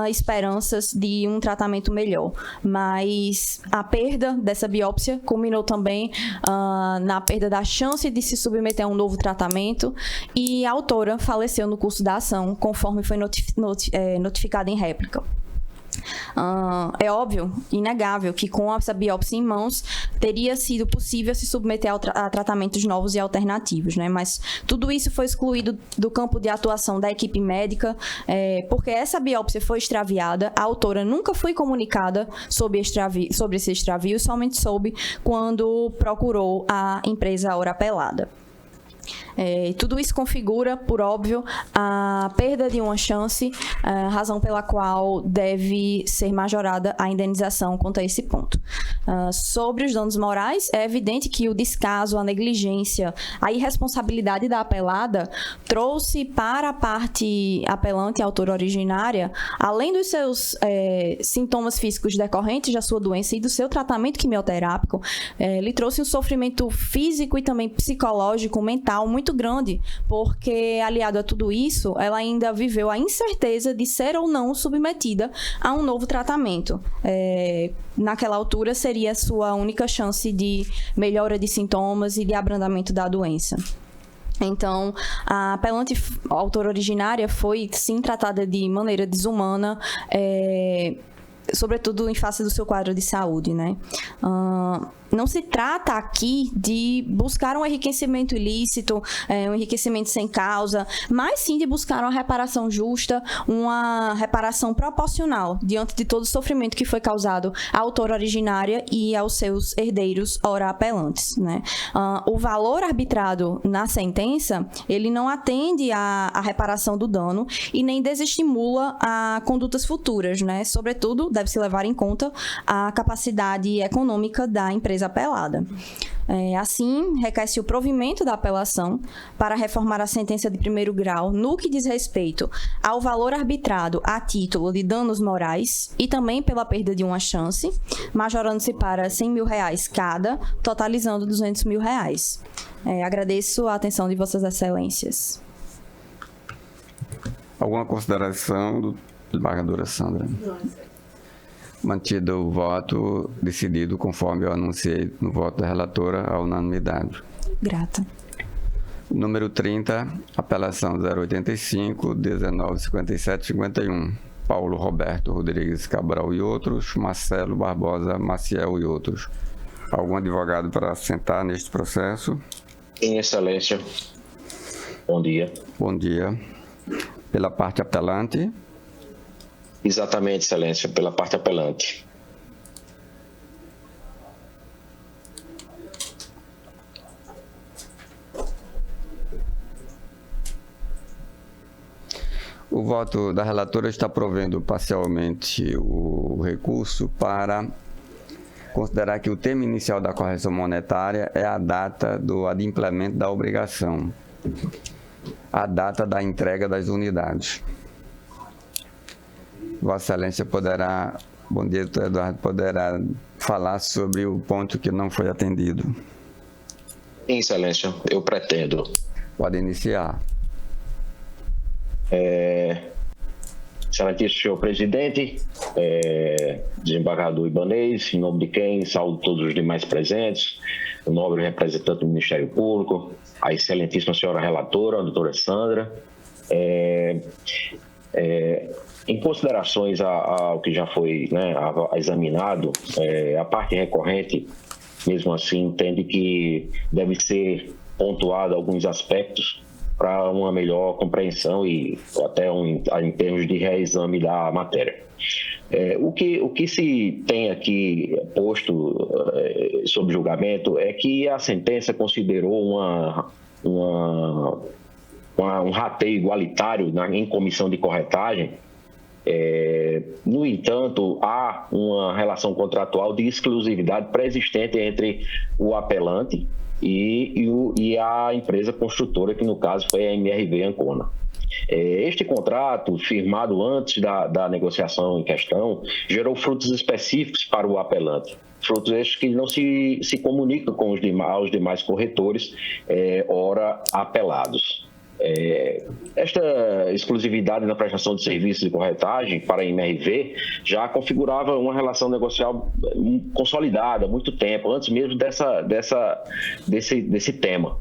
esperanças de um tratamento melhor. Mas a perda dessa biópsia culminou também na perda da chance de se submeter a um novo tratamento, e a autora faleceu no curso da ação, conforme foi notificada em réplica. É óbvio, inegável, que com essa biópsia em mãos teria sido possível se submeter a tratamentos novos e alternativos, né? Mas tudo isso foi excluído do campo de atuação da equipe médica, porque essa biópsia foi extraviada, a autora nunca foi comunicada sobre esse extravio, somente soube quando procurou a empresa ora apelada. Tudo isso configura, por óbvio, a perda de uma chance, razão pela qual deve ser majorada a indenização quanto a esse ponto. Sobre os danos morais, é evidente que o descaso, a negligência, a irresponsabilidade da apelada trouxe para a parte apelante, a autora originária, além dos seus sintomas físicos decorrentes da sua doença e do seu tratamento quimioterápico, lhe trouxe um sofrimento físico e também psicológico, mental muito grande, porque, aliado a tudo isso, ela ainda viveu a incerteza de ser ou não submetida a um novo tratamento. Naquela altura, seria a sua única chance de melhora de sintomas e de abrandamento da doença. Então, a apelante, a autora originária, foi, sim, tratada de maneira desumana, sobretudo em face do seu quadro de saúde, né? Não se trata aqui de buscar um enriquecimento ilícito, um enriquecimento sem causa, mas sim de buscar uma reparação justa, uma reparação proporcional diante de todo o sofrimento que foi causado à autora originária e aos seus herdeiros ora apelantes, né? O valor arbitrado na sentença, ele não atende à reparação do dano e nem desestimula a condutas futuras, né? Sobretudo, deve-se levar em conta a capacidade econômica da empresa apelada. Assim, requer-se o provimento da apelação para reformar a sentença de primeiro grau no que diz respeito ao valor arbitrado a título de danos morais e também pela perda de uma chance, majorando-se para R$100 mil cada, totalizando R$200 mil. Agradeço a atenção de Vossas Excelências. Alguma consideração, desembargadora Sandra? Mantido o voto, decidido conforme eu anunciei no voto da relatora, à unanimidade. Grata. Número 30, apelação 085, 1957-51. Paulo Roberto Rodrigues Cabral e outros, Marcelo Barbosa Maciel e outros. Algum advogado para assentar neste processo? Em excelência. Bom dia. Bom dia. Pela parte apelante? Exatamente, excelência, pela parte apelante. O voto da relatora está provendo parcialmente o recurso para considerar que o termo inicial da correção monetária é a data do adimplemento da obrigação, a data da entrega das unidades. Vossa Excelência poderá, bom dia, doutor Eduardo, poderá falar sobre o ponto que não foi atendido. Em excelência, eu pretendo. Pode iniciar. Excelentíssimo senhor presidente, desembargador Ibanez, em nome de quem saúdo todos os demais presentes, o nobre representante do Ministério Público, a excelentíssima senhora relatora, a doutora Sandra. Em considerações ao que já foi, né, examinado, a parte recorrente, mesmo assim, entende que deve ser pontuado alguns aspectos para uma melhor compreensão e até em termos de reexame da matéria. O que se tem aqui posto sob julgamento é que a sentença considerou um rateio igualitário em comissão de corretagem. No entanto, há uma relação contratual de exclusividade pré-existente entre o apelante e a empresa construtora, que no caso foi a MRV Ancona. Este contrato, firmado antes da negociação em questão, gerou frutos específicos para o apelante. Frutos estes que não se comunicam com aos demais corretores, ora apelados. Esta exclusividade na prestação de serviços de corretagem para a MRV já configurava uma relação negocial consolidada há muito tempo, antes mesmo desse tema,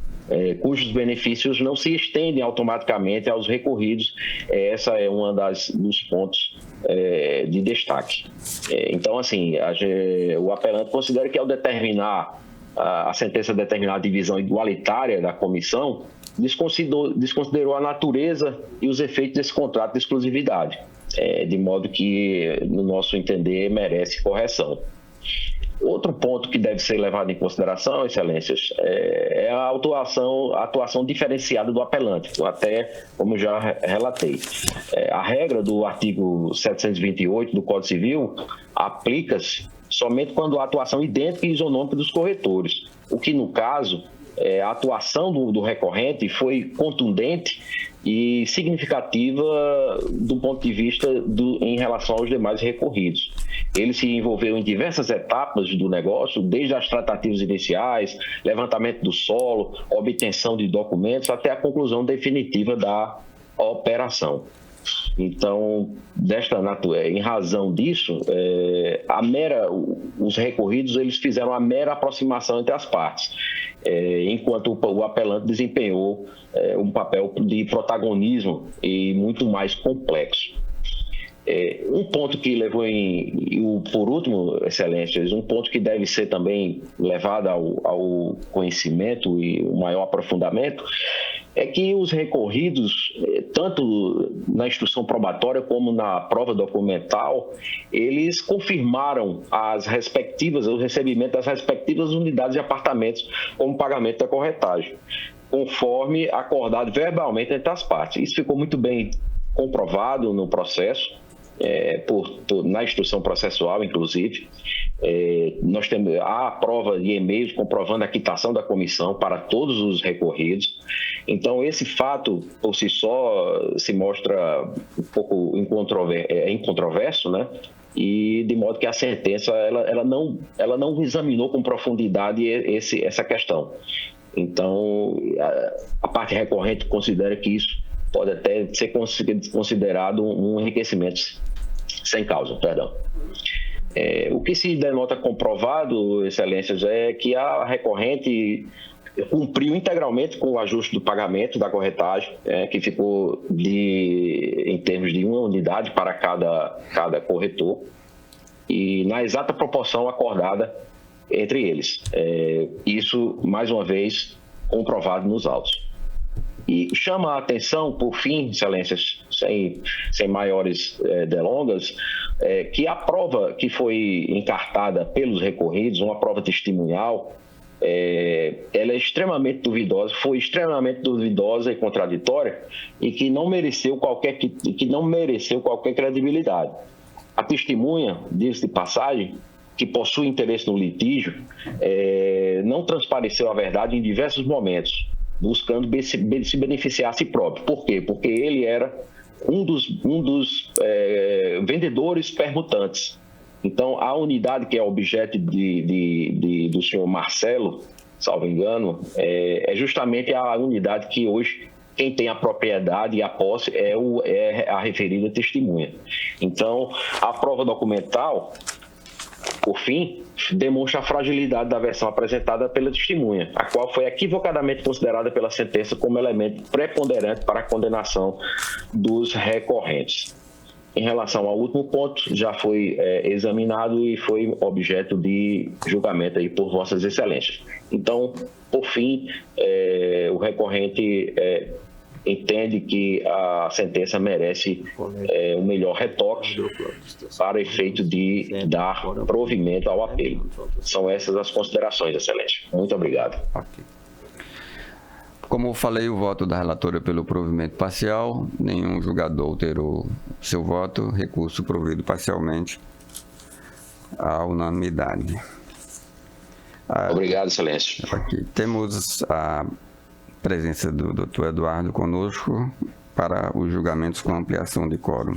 cujos benefícios não se estendem automaticamente aos recorridos. Essa é uma dos pontos de destaque. Então, assim, o apelante considera que, ao determinar a sentença determinar a divisão igualitária da comissão, desconsiderou a natureza e os efeitos desse contrato de exclusividade, de modo que, no nosso entender, merece correção. Outro ponto que deve ser levado em consideração, Excelências, é a atuação diferenciada do apelante, até como já relatei. A regra do artigo 728 do Código Civil aplica-se somente quando há atuação idêntica e isonômica dos corretores, o que, no caso, a atuação do recorrente foi contundente e significativa do ponto de vista em relação aos demais recorridos. Ele se envolveu em diversas etapas do negócio, desde as tratativas iniciais, levantamento do solo, obtenção de documentos, até a conclusão definitiva da operação. Então, em razão disso, os recorridos eles fizeram a mera aproximação entre as partes, enquanto o apelante desempenhou um papel de protagonismo e muito mais complexo. Um ponto que levou por último, Excelências, um ponto que deve ser também levado ao conhecimento e o maior aprofundamento, é que os recorridos, tanto na instrução probatória como na prova documental, eles confirmaram o recebimento das respectivas unidades de apartamentos como pagamento da corretagem, conforme acordado verbalmente entre as partes. Isso ficou muito bem comprovado no processo, na instrução processual, inclusive. Nós temos a prova de e-mails comprovando a quitação da comissão para todos os recorridos. Então, esse fato, por si só, se mostra um pouco incontroverso, né? E de modo que a sentença ela não examinou com profundidade essa questão. Então, a parte recorrente considera que isso pode até ser considerado um enriquecimento sem causa, perdão. O que se denota comprovado, Excelências, é que a recorrente cumpriu integralmente com o ajuste do pagamento da corretagem, que ficou em termos de uma unidade para cada corretor, e na exata proporção acordada entre eles. Isso, mais uma vez, comprovado nos autos. E chama a atenção, por fim, Excelências, sem maiores delongas, que a prova que foi encartada pelos recorridos, uma prova testemunhal, ela é extremamente duvidosa, foi extremamente duvidosa e contraditória, e que não mereceu qualquer credibilidade. A testemunha, diz de passagem, que possui interesse no litígio, não transpareceu a verdade em diversos momentos, buscando se beneficiar a si próprio. Por quê? Porque ele era um dos vendedores permutantes. Então, a unidade que é objeto do senhor Marcelo, salvo engano, é justamente a unidade que hoje quem tem a propriedade e a posse é a referida testemunha. Então, a prova documental, por fim, demonstra a fragilidade da versão apresentada pela testemunha, a qual foi equivocadamente considerada pela sentença como elemento preponderante para a condenação dos recorrentes. Em relação ao último ponto, já foi examinado e foi objeto de julgamento aí por Vossas Excelências. Então, por fim, o recorrente entende que a sentença merece o melhor retoque para efeito de dar provimento ao apelo. São essas as considerações, Excelência. Muito obrigado. Como eu falei, o voto da relatora pelo provimento parcial, nenhum julgador alterou seu voto, recurso provido parcialmente à unanimidade. Obrigado, Excelência. Aqui temos a presença do Dr. Eduardo conosco para os julgamentos com ampliação de quórum.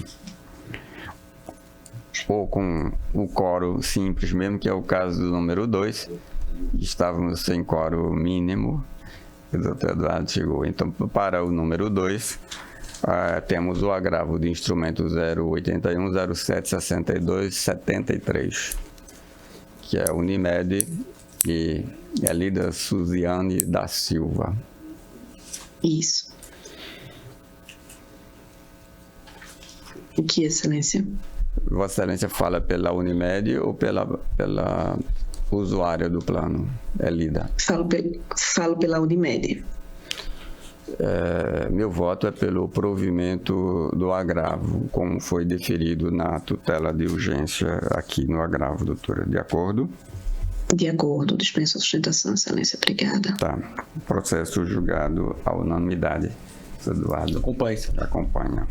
Ou com o quórum simples mesmo, que é o caso do número 2. Estávamos sem quórum mínimo. O doutor Eduardo chegou. Então, para o número 2, temos o agravo de instrumento 081, 07, 62, 73, que é Unimed e Elida Suziane da Silva. Isso. O que, Excelência? Vossa Excelência fala pela Unimed ou pela usuária do plano, Elida? Falo pela Unimed. Meu voto é pelo provimento do agravo, como foi deferido na tutela de urgência aqui no agravo, doutora. De acordo? De acordo. Dispenso a sustentação, Excelência. Obrigada. Tá. Processo julgado à unanimidade. Eduardo. Acompanha.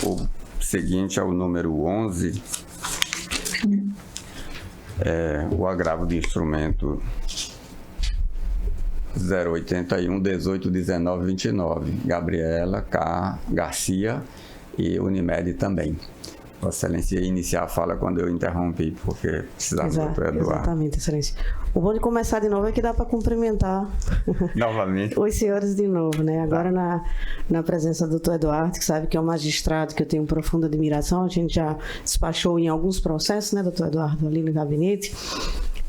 O seguinte é o número 11. O agravo de instrumento 081, 18, 19, 29. Gabriela K. Garcia e Unimed também. Vossa Excelência ia iniciar a fala quando eu interrompi, porque precisava do doutor Eduardo. Exatamente, Excelência. O bom de começar de novo é que dá para cumprimentar novamente os senhores de novo, né? Agora na presença do doutor Eduardo, que sabe que é um magistrado que eu tenho profunda admiração, a gente já despachou em alguns processos, né, doutor Eduardo, ali no gabinete,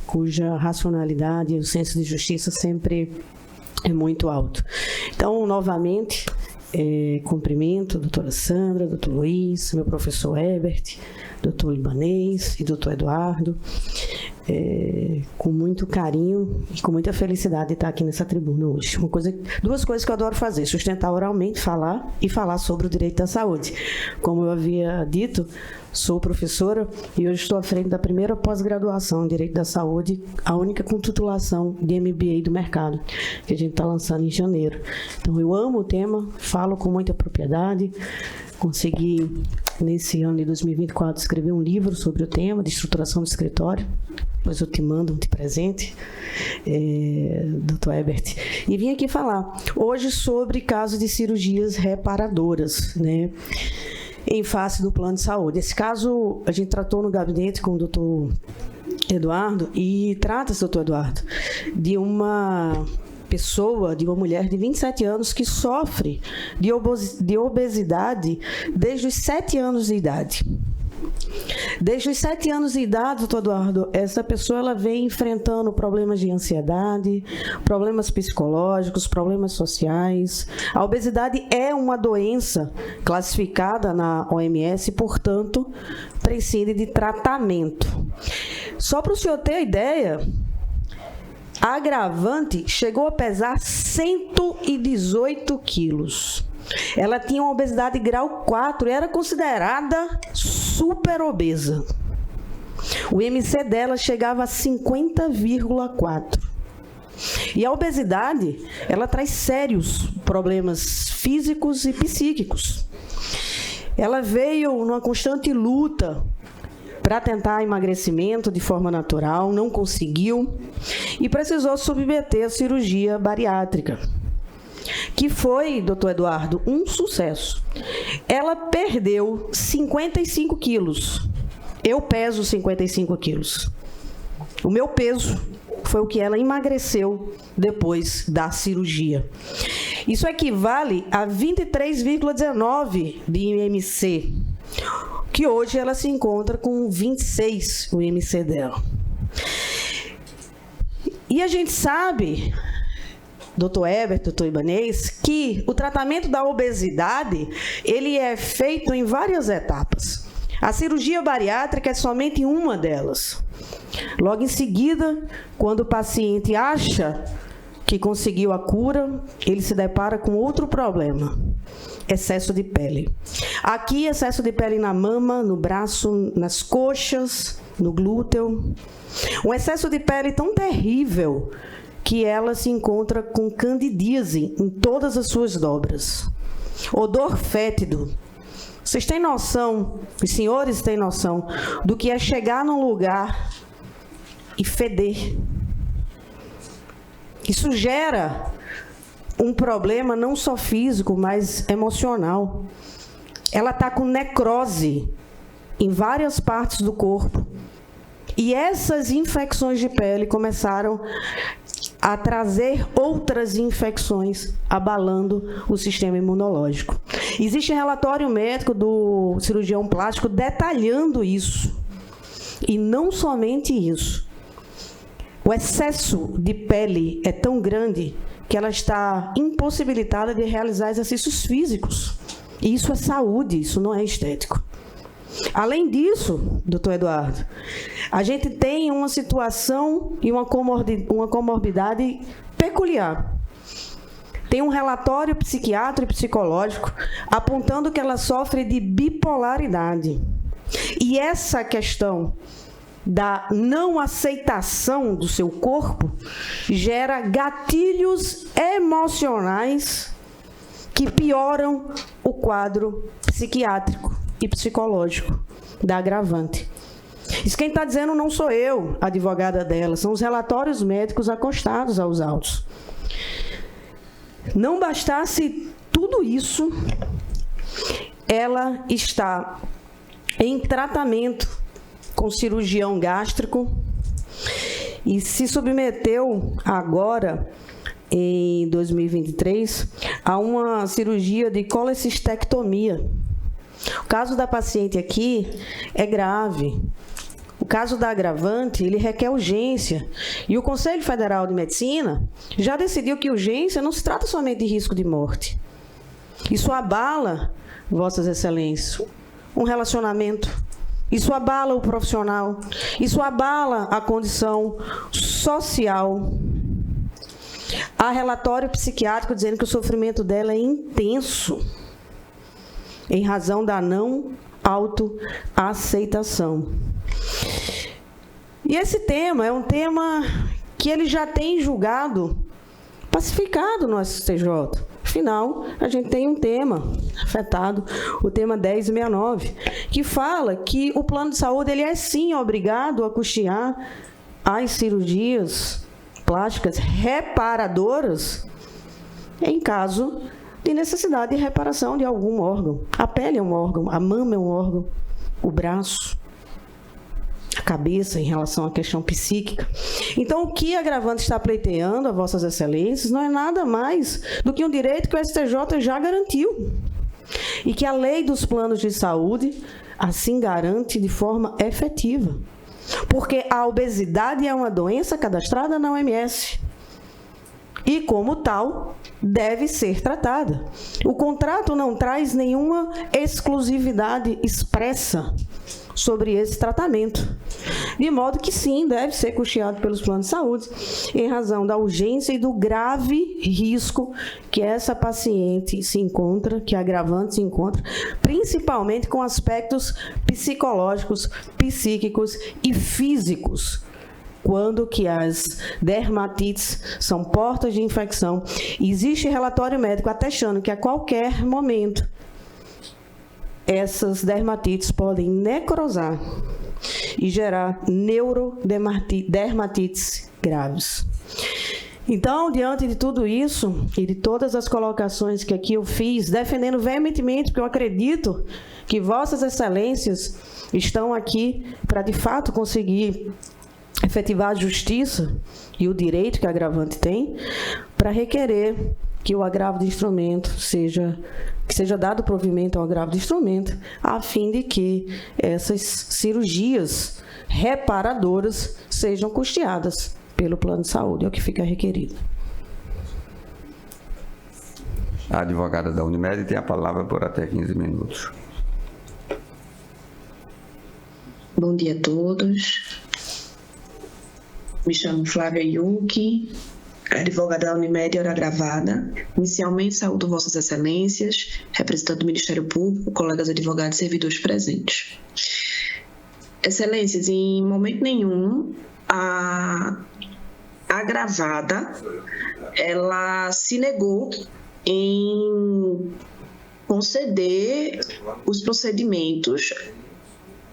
cuja racionalidade e o senso de justiça sempre é muito alto. Então, novamente, cumprimento a doutora Sandra, doutor Luiz, meu professor Herbert, doutor Libanês e doutor Eduardo, com muito carinho e com muita felicidade de estar aqui nessa tribuna hoje. Duas coisas que eu adoro fazer: sustentar oralmente, falar e falar sobre o direito da saúde. Como eu havia dito, sou professora e hoje estou à frente da primeira pós-graduação em Direito da Saúde, a única com titulação de MBA do mercado, que a gente está lançando em janeiro. Então, eu amo o tema, falo com muita propriedade, consegui, nesse ano de 2024, escrever um livro sobre o tema de estruturação do escritório, depois eu te mando de presente, Dr. Herbert. E vim aqui falar hoje sobre casos de cirurgias reparadoras, né, em face do plano de saúde. Esse caso a gente tratou no gabinete com o doutor Eduardo, e trata-se, doutor Eduardo, de uma pessoa, de uma mulher de 27 anos que sofre de obesidade desde os 7 anos de idade. Desde os 7 anos de idade, doutor Eduardo, essa pessoa ela vem enfrentando problemas de ansiedade, problemas psicológicos, problemas sociais. A obesidade é uma doença classificada na OMS, portanto, precisa de tratamento. Só para o senhor ter ideia, a agravante chegou a pesar 118 quilos. Ela tinha uma obesidade grau 4 e era considerada super obesa. O IMC dela chegava a 50,4. E a obesidade, ela traz sérios problemas físicos e psíquicos. Ela veio numa constante luta para tentar emagrecimento de forma natural, não conseguiu e precisou submeter a cirurgia bariátrica, que foi, doutor Eduardo, um sucesso. Ela perdeu 55 quilos. Eu peso 55 quilos. O meu peso foi o que ela emagreceu depois da cirurgia. Isso equivale a 23,19 de IMC, que hoje ela se encontra com 26, o IMC dela. E a gente sabe, doutor Herbert, doutor Ibanez, que o tratamento da obesidade, ele é feito em várias etapas. A cirurgia bariátrica é somente uma delas. Logo em seguida, quando o paciente acha que conseguiu a cura, ele se depara com outro problema: excesso de pele. Aqui, excesso de pele na mama, no braço, nas coxas, no glúteo. Um excesso de pele tão terrível que ela se encontra com candidíase em todas as suas dobras. Odor fétido. Vocês têm noção, os senhores têm noção, do que é chegar num lugar e feder? Isso gera um problema não só físico, mas emocional. Ela está com necrose em várias partes do corpo. E essas infecções de pele começaram a trazer outras infecções, abalando o sistema imunológico. Existe relatório médico do cirurgião plástico detalhando isso. E não somente isso. O excesso de pele é tão grande que ela está impossibilitada de realizar exercícios físicos. E isso é saúde, isso não é estético. Além disso, doutor Eduardo, a gente tem uma situação e uma comorbidade peculiar. Tem um relatório psiquiátrico e psicológico apontando que ela sofre de bipolaridade. E essa questão da não aceitação do seu corpo gera gatilhos emocionais que pioram o quadro psiquiátrico e psicológico da agravante. Isso quem está dizendo não sou eu, a advogada dela, são os relatórios médicos acostados aos autos. Não bastasse tudo isso, ela está em tratamento com cirurgião gástrico e se submeteu agora, em 2023, a uma cirurgia de colecistectomia. O caso da paciente aqui é grave. O caso da agravante, ele requer urgência. E o Conselho Federal de Medicina já decidiu que urgência não se trata somente de risco de morte. Isso abala, Vossas Excelências, um relacionamento. Isso abala o profissional. Isso abala a condição social. Há relatório psiquiátrico dizendo que o sofrimento dela é intenso, em razão da não autoaceitação. E esse tema é um tema que ele já tem julgado pacificado no STJ. Afinal, a gente tem um tema afetado, o tema 1069, que fala que o plano de saúde ele é sim obrigado a custear as cirurgias plásticas reparadoras em caso de necessidade de reparação de algum órgão. A pele é um órgão, a mama é um órgão, o braço, a cabeça em relação à questão psíquica. Então, o que a agravante está pleiteando a Vossas Excelências não é nada mais do que um direito que o STJ já garantiu e que a lei dos planos de saúde assim garante de forma efetiva. Porque a obesidade é uma doença cadastrada na OMS e, como tal, deve ser tratada. O contrato não traz nenhuma exclusividade expressa sobre esse tratamento, de modo que sim, deve ser custeado pelos planos de saúde, em razão da urgência e do grave risco que essa paciente se encontra, que a agravante se encontra, principalmente com aspectos psicológicos, psíquicos e físicos, quando que as dermatites são portas de infecção. Existe relatório médico atestando que a qualquer momento essas dermatites podem necrosar e gerar neurodermatites graves. Então, diante de tudo isso e de todas as colocações que aqui eu fiz, defendendo veementemente, porque eu acredito que Vossas Excelências estão aqui para, de fato, conseguir efetivar a justiça e o direito que a agravante tem, para requerer que o agravo de instrumento seja dado provimento ao agravo de instrumento, a fim de que essas cirurgias reparadoras sejam custeadas pelo plano de saúde, é o que fica requerido. A advogada da Unimed tem a palavra por até 15 minutos. Bom dia a todos. Me chamo Flávia Yuki, advogada da Unimed, hora gravada. Inicialmente, saúdo Vossas Excelências, representante do Ministério Público, colegas advogados e servidores presentes. Excelências, em momento nenhum, a agravada, ela se negou em conceder os procedimentos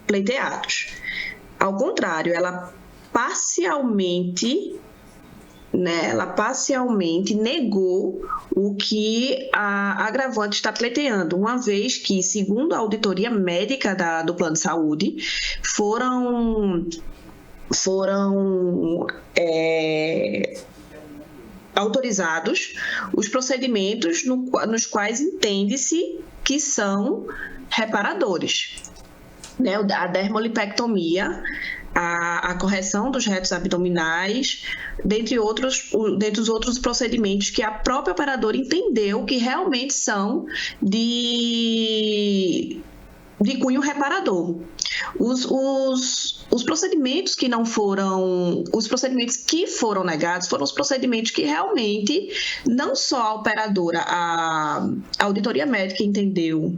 pleiteados. Ao contrário, ela parcialmente negou o que a agravante está pleiteando, uma vez que, segundo a auditoria médica do Plano de Saúde, foram autorizados os procedimentos nos quais entende-se que são reparadores, né? A dermolipectomia, a correção dos retos abdominais, dentre os outros procedimentos que a própria operadora entendeu que realmente são de cunho reparador. Os procedimentos que não foram, os procedimentos que foram negados foram os procedimentos que realmente não só a operadora, a auditoria médica entendeu,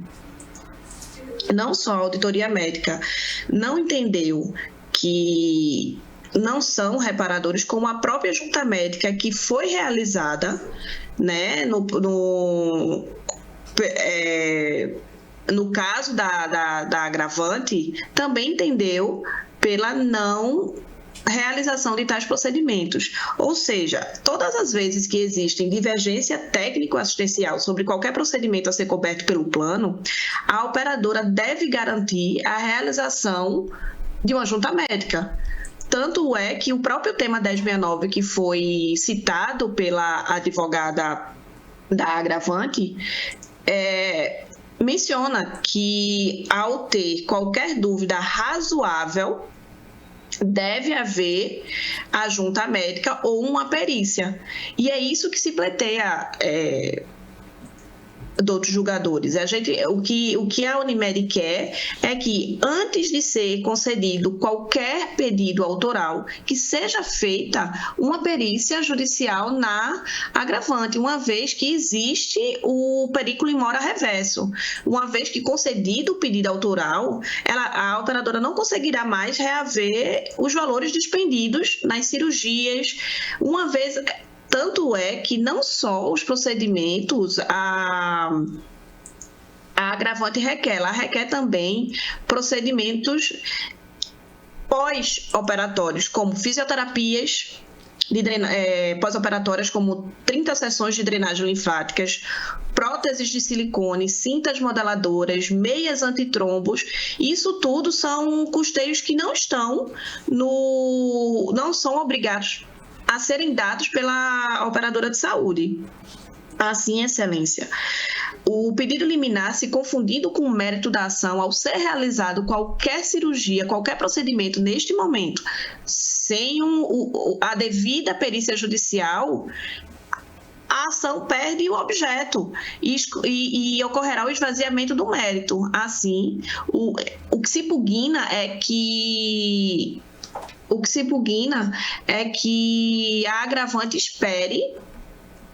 não só a auditoria médica não entendeu que não são reparadores, como a própria junta médica que foi realizada, né, no caso da agravante, também entendeu pela não realização de tais procedimentos. Ou seja, todas as vezes que existem divergência técnico-assistencial sobre qualquer procedimento a ser coberto pelo plano, a operadora deve garantir a realização de uma junta médica. Tanto é que o próprio tema 1069, que foi citado pela advogada da agravante, menciona que, ao ter qualquer dúvida razoável, deve haver a junta médica ou uma perícia. E é isso que se pleiteia de outros julgadores. O que a Unimed quer é que, antes de ser concedido qualquer pedido autoral, que seja feita uma perícia judicial na agravante, uma vez que existe o periculo in mora reverso. Uma vez que concedido o pedido autoral, a operadora não conseguirá mais reaver os valores despendidos nas cirurgias, uma vez... Tanto é que não só os procedimentos a agravante requer, ela requer também procedimentos pós-operatórios, como fisioterapias pós-operatórias, como 30 sessões de drenagem linfáticas, próteses de silicone, cintas modeladoras, meias antitrombos. Isso tudo são custeios que não são obrigados a serem dados pela operadora de saúde. Assim, Excelência, o pedido liminar, se confundido com o mérito da ação, ao ser realizado qualquer cirurgia, qualquer procedimento neste momento, sem a devida perícia judicial, a ação perde o objeto e ocorrerá o esvaziamento do mérito. Assim, o que se pugna é que a agravante espere,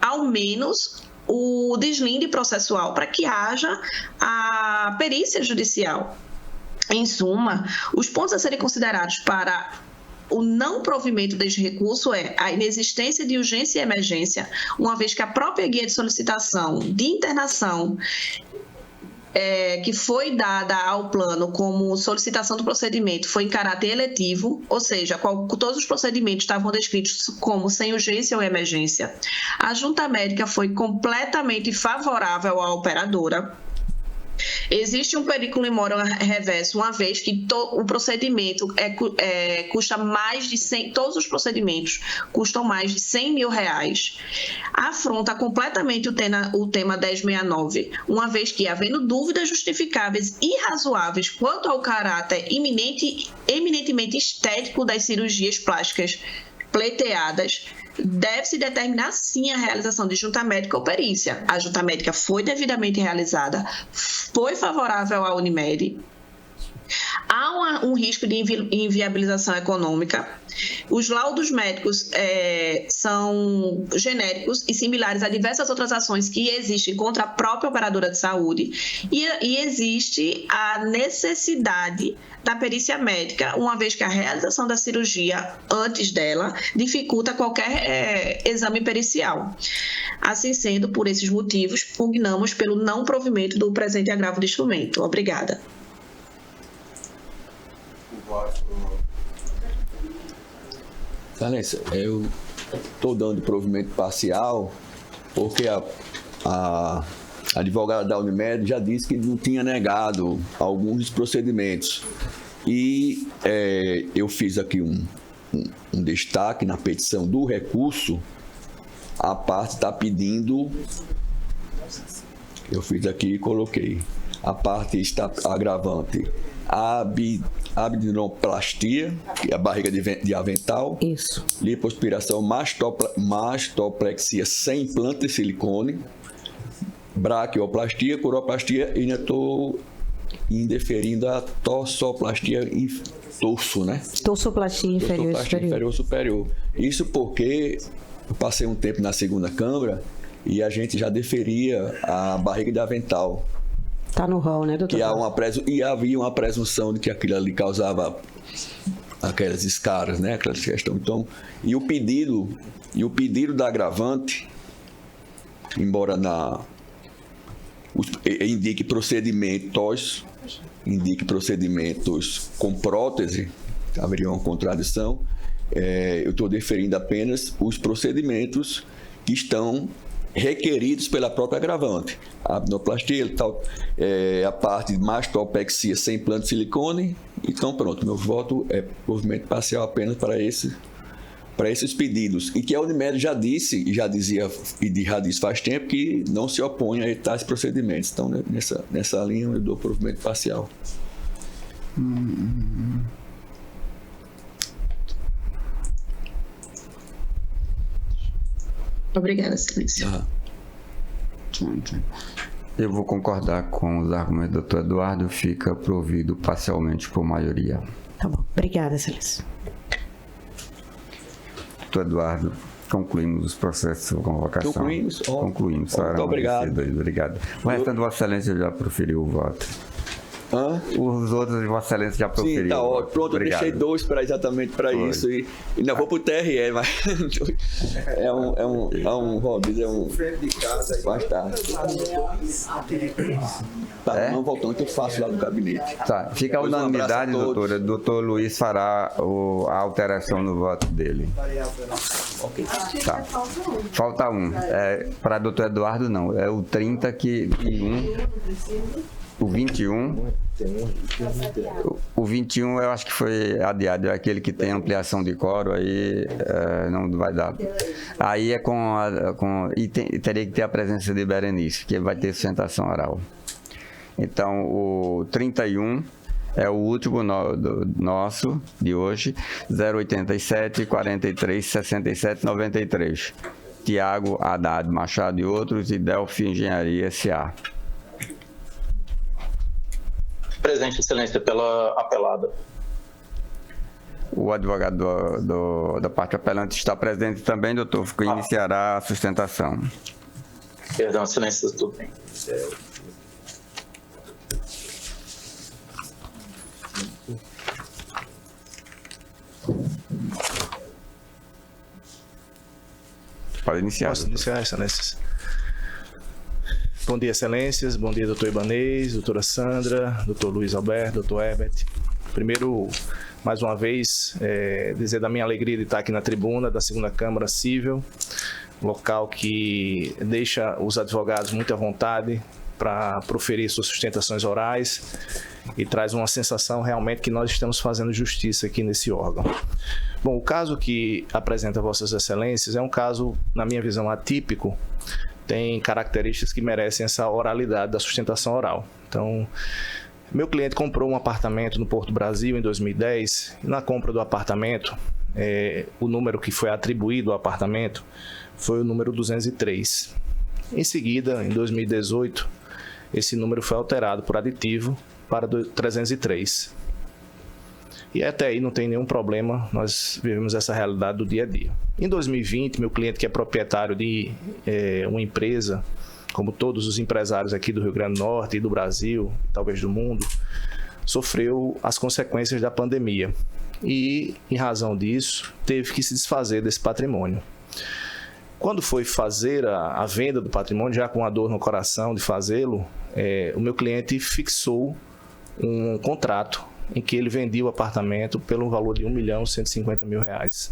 ao menos, o deslinde processual para que haja a perícia judicial. Em suma, os pontos a serem considerados para o não provimento deste recurso é a inexistência de urgência e emergência, uma vez que a própria guia de solicitação de internação que foi dada ao plano como solicitação do procedimento foi em caráter eletivo, ou seja, todos os procedimentos estavam descritos como sem urgência ou emergência. A junta médica foi completamente favorável à operadora. Existe um periculo in mora reverso, uma vez que o procedimento custa mais de 100, todos os procedimentos custam mais de R$100 mil. Afronta completamente o tema 1069, uma vez que, havendo dúvidas justificáveis e razoáveis quanto ao caráter eminentemente estético das cirurgias plásticas pleiteadas, deve-se determinar sim a realização de junta médica ou perícia. A junta médica foi devidamente realizada, foi favorável à Unimed. Há um risco de inviabilização econômica, Os laudos médicos são genéricos e similares a diversas outras ações que existem contra a própria operadora de saúde e existe a necessidade da perícia médica, uma vez que a realização da cirurgia antes dela dificulta qualquer exame pericial. Assim sendo, por esses motivos, pugnamos pelo não provimento do presente agravo de instrumento. Obrigada. Excelência, eu estou dando provimento parcial porque a advogada da Unimed já disse que não tinha negado alguns dos procedimentos. E eu fiz aqui um destaque na petição do recurso. A parte está pedindo, eu fiz aqui e coloquei, a parte está agravante, abdominoplastia, que é a barriga de avental. Isso. Lipoaspiração, mastoplexia sem implante de silicone, braquioplastia, coroplastia e ainda estou indeferindo a torsoplastia torso, né? Torsoplastia inferior e superior. Isso porque eu passei um tempo na segunda câmara e a gente já deferia a barriga de avental. Tá no rol, né, doutor? E havia uma presunção de que aquilo ali causava aquelas escaras, né? Aquelas questões. Então, e o pedido da agravante, embora indique procedimentos com prótese, haveria uma contradição. Eu estou deferindo apenas os procedimentos que estão requeridos pela própria agravante. A abdominoplastia, a parte de mastoplexia sem implante de silicone. Então, pronto, meu voto é provimento parcial apenas para esses pedidos. E que a Unimed já disse, e já disse faz tempo, que não se opõe a tais procedimentos. Então, nessa linha, eu dou provimento parcial. Obrigada, excelência. Eu vou concordar com os argumentos do doutor Eduardo, fica provido parcialmente por maioria. Tá bom, obrigada, excelência. Doutor Eduardo, concluímos os processos de convocação. Concluímos. Muito obrigado. Obrigado. O restante de Vossa Excelência já proferiu o voto. Os outros de Vossa Excelência já proferiu. Sim, tá ótimo. Pronto, obrigado. Eu deixei dois exatamente para isso. E ainda vou para o TRE, mas é um hobby, mais tarde. Tá, não voltando, que eu faço lá no gabinete. Tá, fica a unanimidade, doutora. Doutor Luiz fará a alteração no voto dele. Tá. Falta um. Para doutor Eduardo, não. É o 30 que... O 21. O 21 eu acho que foi adiado, é aquele que tem ampliação de quórum, aí não vai dar. Aí é teria que ter a presença de Berenice, que vai ter sustentação oral. Então, o 31 é o último nosso de hoje, 087 43 67 93. Tiago Haddad Machado e outros, e Delphi Engenharia S.A. Presente, excelência, pela apelada. O advogado da parte apelante está presente também, doutor, iniciará a sustentação. Perdão, excelência, tudo bem. Pode iniciar. Posso iniciar, excelências? Bom dia, excelências. Bom dia, doutor Ibanez, doutora Sandra, doutor Luiz Alberto, doutor Herbert. Primeiro, mais uma vez, dizer da minha alegria de estar aqui na tribuna da segunda Câmara Civil, local que deixa os advogados muito à vontade para proferir suas sustentações orais e traz uma sensação realmente que nós estamos fazendo justiça aqui nesse órgão. Bom, o caso que apresenta Vossas Excelências é um caso, na minha visão, atípico, tem características que merecem essa oralidade da sustentação oral. Então, meu cliente comprou um apartamento no Porto Brasil em 2010, e na compra do apartamento, o número que foi atribuído ao apartamento foi o número 203. Em seguida, em 2018, esse número foi alterado por aditivo para 303. E até aí não tem nenhum problema, nós vivemos essa realidade do dia a dia. Em 2020, meu cliente, que é proprietário de uma empresa, como todos os empresários aqui do Rio Grande do Norte e do Brasil, talvez do mundo, sofreu as consequências da pandemia. E, em razão disso, teve que se desfazer desse patrimônio. Quando foi fazer a venda do patrimônio, já com a dor no coração de fazê-lo, o meu cliente fixou um contrato em que ele vendia o apartamento pelo valor de R$1.150.000.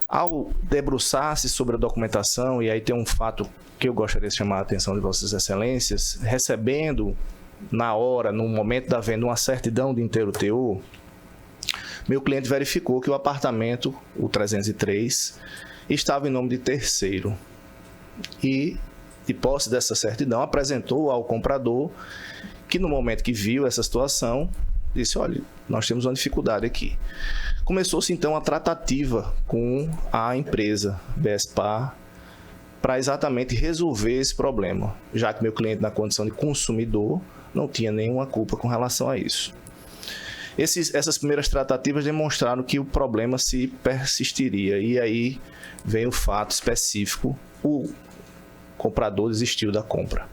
Ao debruçar-se sobre a documentação, e aí tem um fato que eu gostaria de chamar a atenção de Vossas Excelências, recebendo na hora, no momento da venda, uma certidão de inteiro teor, meu cliente verificou que o apartamento, o 303, estava em nome de terceiro. E, de posse dessa certidão, apresentou ao comprador, que no momento que viu essa situação, disse, olha, nós temos uma dificuldade aqui. Começou-se então a tratativa com a empresa BSPA para exatamente resolver esse problema, já que meu cliente, na condição de consumidor, não tinha nenhuma culpa com relação a isso. Essas primeiras tratativas demonstraram que o problema se persistiria, e aí vem o fato específico, o comprador desistiu da compra.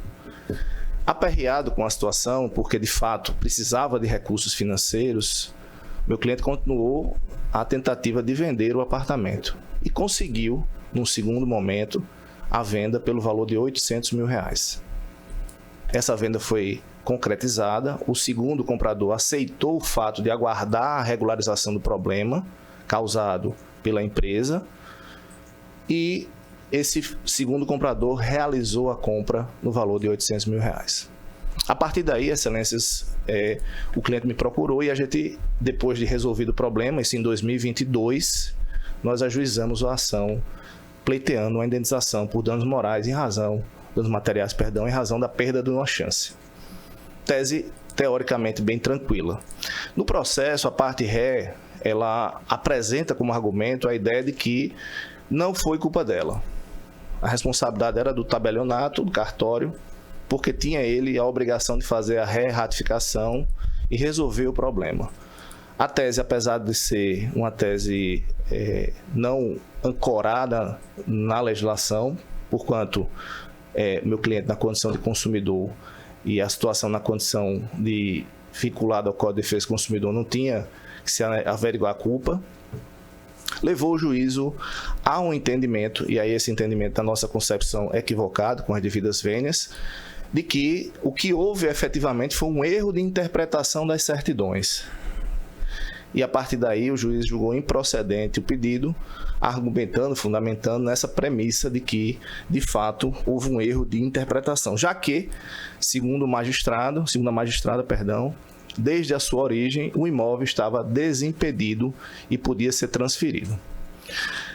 Aperreado com a situação, porque de fato precisava de recursos financeiros, meu cliente continuou a tentativa de vender o apartamento e conseguiu, num segundo momento, a venda pelo valor de R$800.000. Essa venda foi concretizada, o segundo comprador aceitou o fato de aguardar a regularização do problema causado pela empresa e esse segundo comprador realizou a compra no valor de R$800.000. A partir daí, Excelências, o cliente me procurou e a gente, depois de resolvido o problema, isso em 2022, nós ajuizamos a ação pleiteando uma indenização por danos morais danos materiais, em razão da perda de uma chance. Tese teoricamente bem tranquila. No processo, a parte ré, ela apresenta como argumento a ideia de que não foi culpa dela. A responsabilidade era do tabelionato, do cartório, porque tinha ele a obrigação de fazer a ré-ratificação e resolver o problema. A tese, apesar de ser uma tese não ancorada na legislação, porquanto meu cliente na condição de consumidor e a situação na condição de vinculado ao Código de Defesa do Consumidor não tinha que se averiguar a culpa, levou o juízo a um entendimento, e aí esse entendimento, na nossa concepção, equivocado, com as devidas vênias, de que o que houve efetivamente foi um erro de interpretação das certidões. E a partir daí o juiz julgou improcedente o pedido, argumentando, fundamentando nessa premissa de que, de fato, houve um erro de interpretação, já que, segundo a magistrada, desde a sua origem, o imóvel estava desimpedido e podia ser transferido.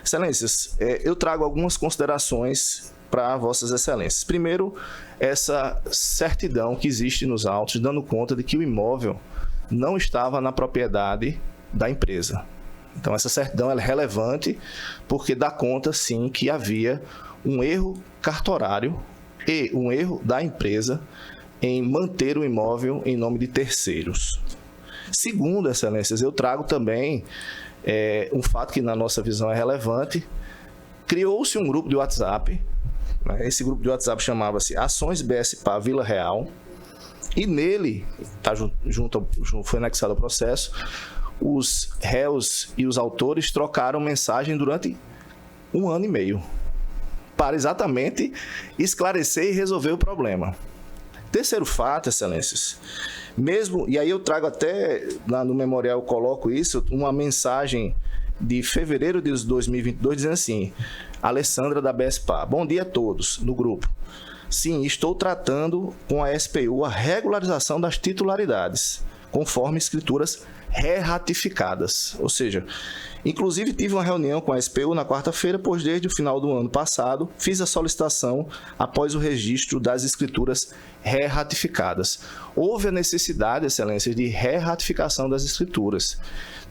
Excelências, eu trago algumas considerações para Vossas Excelências. Primeiro, essa certidão que existe nos autos, dando conta de que o imóvel não estava na propriedade da empresa. Então, essa certidão é relevante porque dá conta, sim, que havia um erro cartorário e um erro da empresa em manter o imóvel em nome de terceiros. Segundo, Excelências, eu trago também um fato que na nossa visão é relevante. Criou-se um grupo de WhatsApp, né? Esse grupo de WhatsApp chamava-se Ações BSPA Vila Real, e nele, foi anexado ao processo, os réus e os autores trocaram mensagem durante 1 ano e meio, para exatamente esclarecer e resolver o problema. Terceiro fato, Excelências, mesmo, e aí eu trago até, no memorial eu coloco isso, uma mensagem de fevereiro de 2022, dizendo assim: Alessandra da BSPA, bom dia a todos no grupo. Sim, estou tratando com a SPU a regularização das titularidades, conforme escrituras reratificadas. Ou seja, inclusive tive uma reunião com a SPU na quarta-feira, pois desde o final do ano passado fiz a solicitação após o registro das escrituras reratificadas. Houve a necessidade, Excelências, de reratificação das escrituras.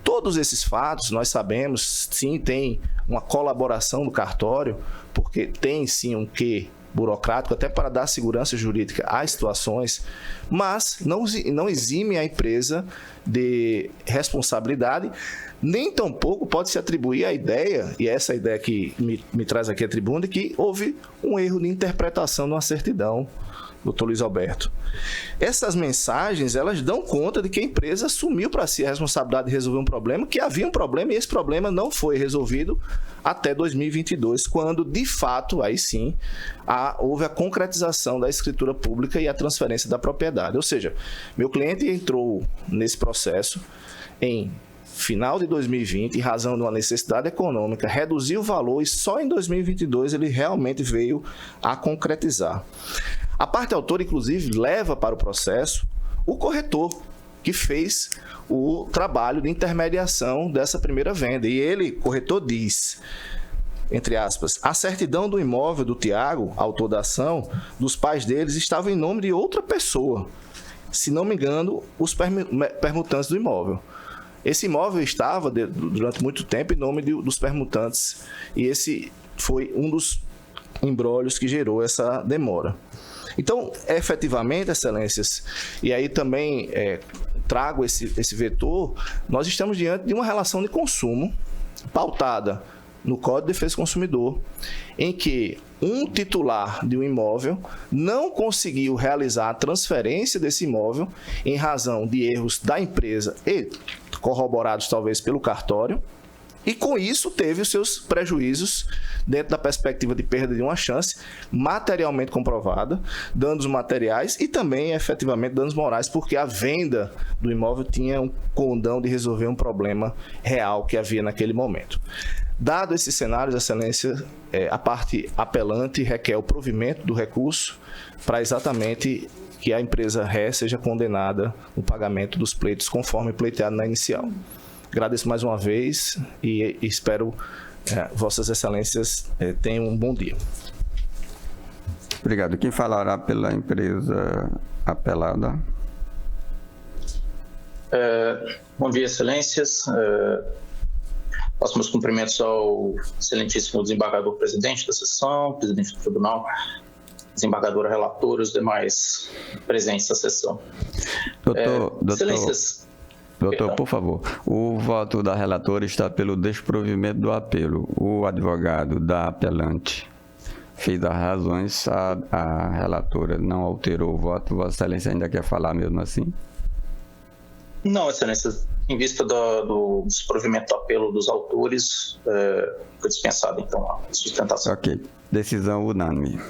Todos esses fatos, nós sabemos, sim, tem uma colaboração do cartório, porque tem sim um quê burocrático, até para dar segurança jurídica às situações, mas não exime a empresa de responsabilidade, nem tampouco pode se atribuir a ideia, e essa ideia que me traz aqui à tribuna, de que houve um erro de interpretação numa certidão, doutor Luiz Alberto. Essas mensagens, elas dão conta de que a empresa assumiu para si a responsabilidade de resolver um problema, que havia um problema e esse problema não foi resolvido até 2022, quando, de fato, aí sim, houve a concretização da escritura pública e a transferência da propriedade. Ou seja, meu cliente entrou nesse processo em final de 2020, em razão de uma necessidade econômica, reduziu o valor e só em 2022 ele realmente veio a concretizar. A parte autora, inclusive, leva para o processo o corretor, que fez o trabalho de intermediação dessa primeira venda. E ele, corretor, diz, entre aspas, a certidão do imóvel do Tiago, autor da ação, dos pais deles, estava em nome de outra pessoa. Se não me engano, os permutantes do imóvel. Esse imóvel estava, durante muito tempo, em nome dos permutantes. E esse foi um dos embrólios que gerou essa demora. Então, efetivamente, excelências, e aí também trago esse vetor, nós estamos diante de uma relação de consumo pautada no Código de Defesa do Consumidor, em que um titular de um imóvel não conseguiu realizar a transferência desse imóvel em razão de erros da empresa e corroborados talvez pelo cartório, e com isso teve os seus prejuízos dentro da perspectiva de perda de uma chance materialmente comprovada, danos materiais e também efetivamente danos morais, porque a venda do imóvel tinha um condão de resolver um problema real que havia naquele momento. Dado esses cenários, excelência, a parte apelante requer o provimento do recurso para exatamente que a empresa ré seja condenada no pagamento dos pleitos conforme pleiteado na inicial. Agradeço mais uma vez e espero Vossas Excelências tenham um bom dia. Obrigado. Quem falará pela empresa apelada? Bom dia, Excelências. Faço meus cumprimentos ao excelentíssimo desembargador presidente da sessão, presidente do tribunal, desembargadora relatora e os demais presentes da sessão. Excelências. Doutor, por favor, o voto da relatora está pelo desprovimento do apelo. O advogado da apelante fez as razões, a relatora não alterou o voto. Vossa Excelência ainda quer falar mesmo assim? Não, Excelência, em vista do desprovimento do apelo dos autores, foi dispensada então a sustentação. Ok, decisão unânime.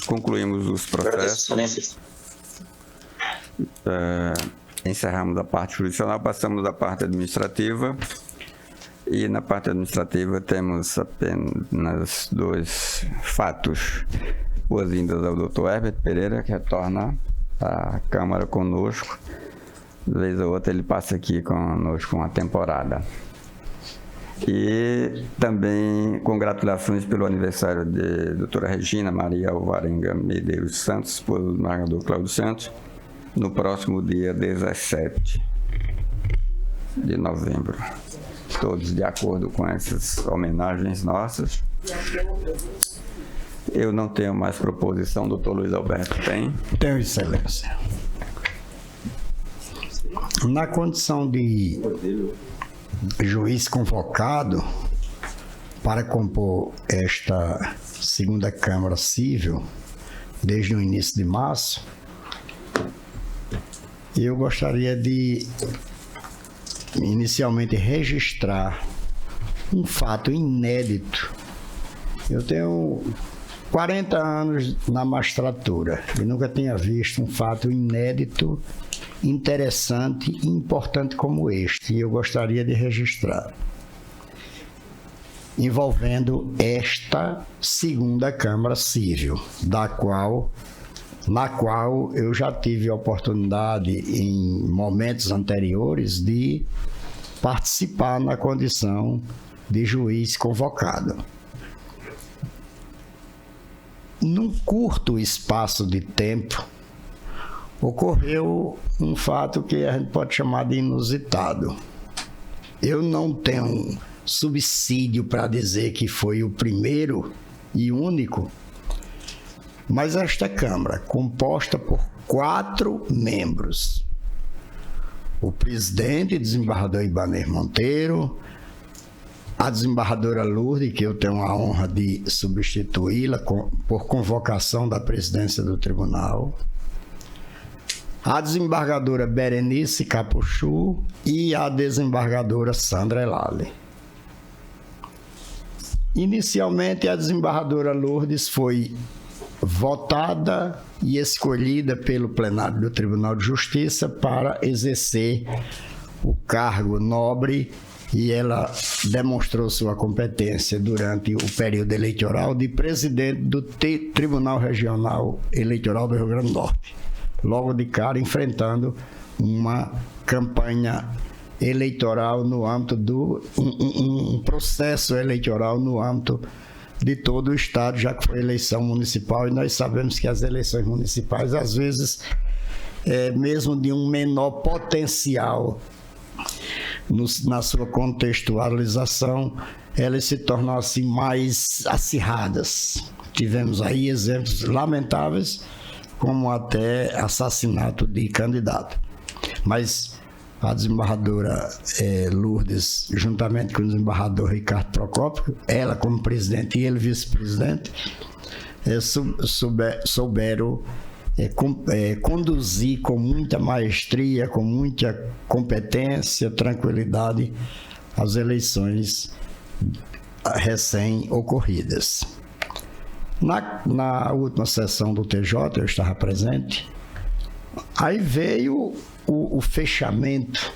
Concluímos os processos. Encerramos a parte jurisdicional, passamos à parte administrativa. E na parte administrativa temos apenas 2 fatos. Boas-vindas ao Dr. Herbert Pereira, que retorna à Câmara conosco. De vez ou outra ele passa aqui conosco uma temporada. E também congratulações pelo aniversário de doutora Regina Maria Alvarenga Medeiros Santos, esposa do desembargador Cláudio Santos, no próximo dia 17 de novembro. Todos de acordo com essas homenagens nossas. Eu não tenho mais proposição, doutor Luiz Alberto tem? Tenho, Excelência. Na condição de juiz convocado para compor esta segunda Câmara Civil, desde o início de março, eu gostaria de inicialmente registrar um fato inédito. Eu tenho 40 anos na magistratura e nunca tinha visto um fato inédito, interessante e importante como este, e eu gostaria de registrar, envolvendo esta segunda Câmara Civil, na qual eu já tive a oportunidade, em momentos anteriores, de participar na condição de juiz convocado. Num curto espaço de tempo, ocorreu um fato que a gente pode chamar de inusitado. Eu não tenho subsídio para dizer que foi o primeiro e único, mas esta Câmara, composta por 4 membros, o presidente, desembargador Ibanez Monteiro, a desembargadora Lourdes, que eu tenho a honra de substituí-la por convocação da presidência do tribunal, a desembargadora Berenice Capuchu e a desembargadora Sandra Elali. Inicialmente, a desembargadora Lourdes foi votada e escolhida pelo plenário do Tribunal de Justiça para exercer o cargo nobre, e ela demonstrou sua competência durante o período eleitoral de presidente do Tribunal Regional Eleitoral do Rio Grande do Norte, logo de cara enfrentando uma campanha eleitoral no âmbito um processo eleitoral no âmbito de todo o estado, já que foi eleição municipal, e nós sabemos que as eleições municipais, às vezes, mesmo de um menor potencial na sua contextualização, elas se tornam assim mais acirradas. Tivemos aí exemplos lamentáveis, como até assassinato de candidato. Mas a desembargadora Lourdes, juntamente com o desembargador Ricardo Procópio, ela como presidente e ele vice-presidente, souberam conduzir com muita maestria, com muita competência, tranquilidade, as eleições recém-ocorridas. Na última sessão do TJ, eu estava presente, aí veio o fechamento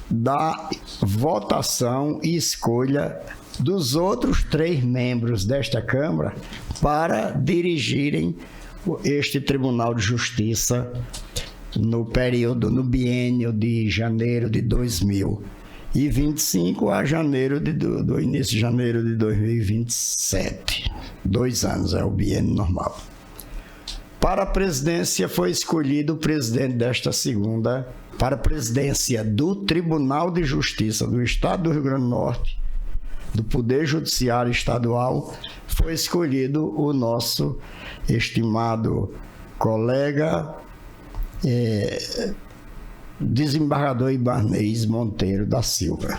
da votação e escolha dos outros 3 membros desta Câmara para dirigirem este Tribunal de Justiça no biênio de janeiro de 2025 a do início de janeiro de 2027. 2 anos é o biênio normal. Para a presidência foi escolhido o presidente desta segunda, para a presidência do Tribunal de Justiça do Estado do Rio Grande do Norte, do Poder Judiciário Estadual, foi escolhido o nosso estimado colega desembargador Ibanez Monteiro da Silva,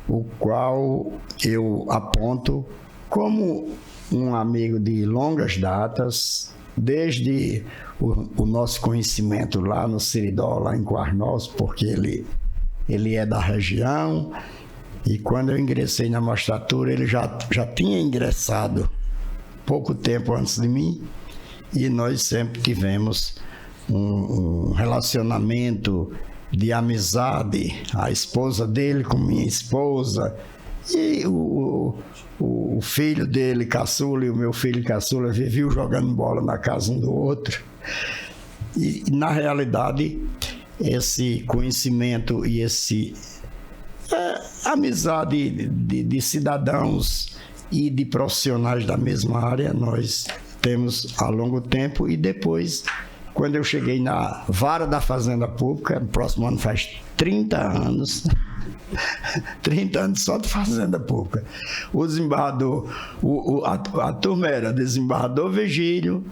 o qual eu aponto como um amigo de longas datas, desde o nosso conhecimento lá no Seridó, lá em Quarnós, porque ele é da região. E quando eu ingressei na magistratura, ele já tinha ingressado pouco tempo antes de mim, e nós sempre tivemos um relacionamento de amizade, a esposa dele com minha esposa, e o filho dele, caçula, e o meu filho caçula viviam jogando bola na casa um do outro. E, na realidade, esse conhecimento e esse amizade de cidadãos e de profissionais da mesma área nós temos há longo tempo. E depois, quando eu cheguei na vara da Fazenda Pública, no próximo ano faz 30 anos, 30 anos só de Fazenda Pública, o desembargador, a turma era desembargador Virgílio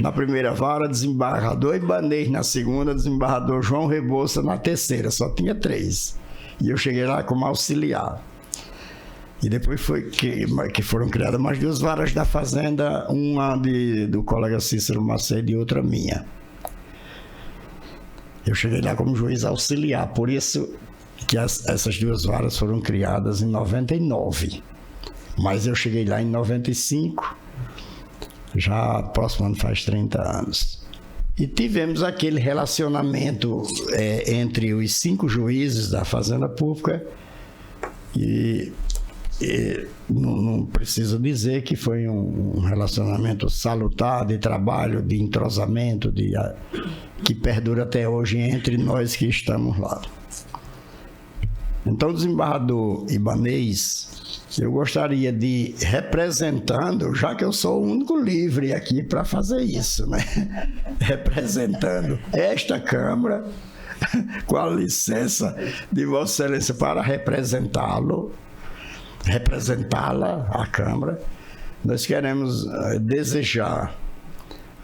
na primeira vara, desembargador Ibanez na segunda, desembargador João Rebouça na terceira, só tinha 3. E eu cheguei lá como auxiliar. E depois foi que foram criadas mais 2 varas da Fazenda, uma do colega Cícero Macedo e outra minha. Eu cheguei lá como juiz auxiliar, por isso que essas 2 varas foram criadas em 99. Mas eu cheguei lá em 95, já próximo ano faz 30 anos. E tivemos aquele relacionamento entre os 5 juízes da Fazenda Pública, e não preciso dizer que foi um relacionamento salutar, de trabalho, de entrosamento, que perdura até hoje entre nós que estamos lá. Então, o desembargador Ibanez, eu gostaria de, representando, já que eu sou o único livre aqui para fazer isso, né? Representando esta Câmara, com a licença de Vossa Excelência para representá-lo, representá-la, a Câmara. Nós queremos desejar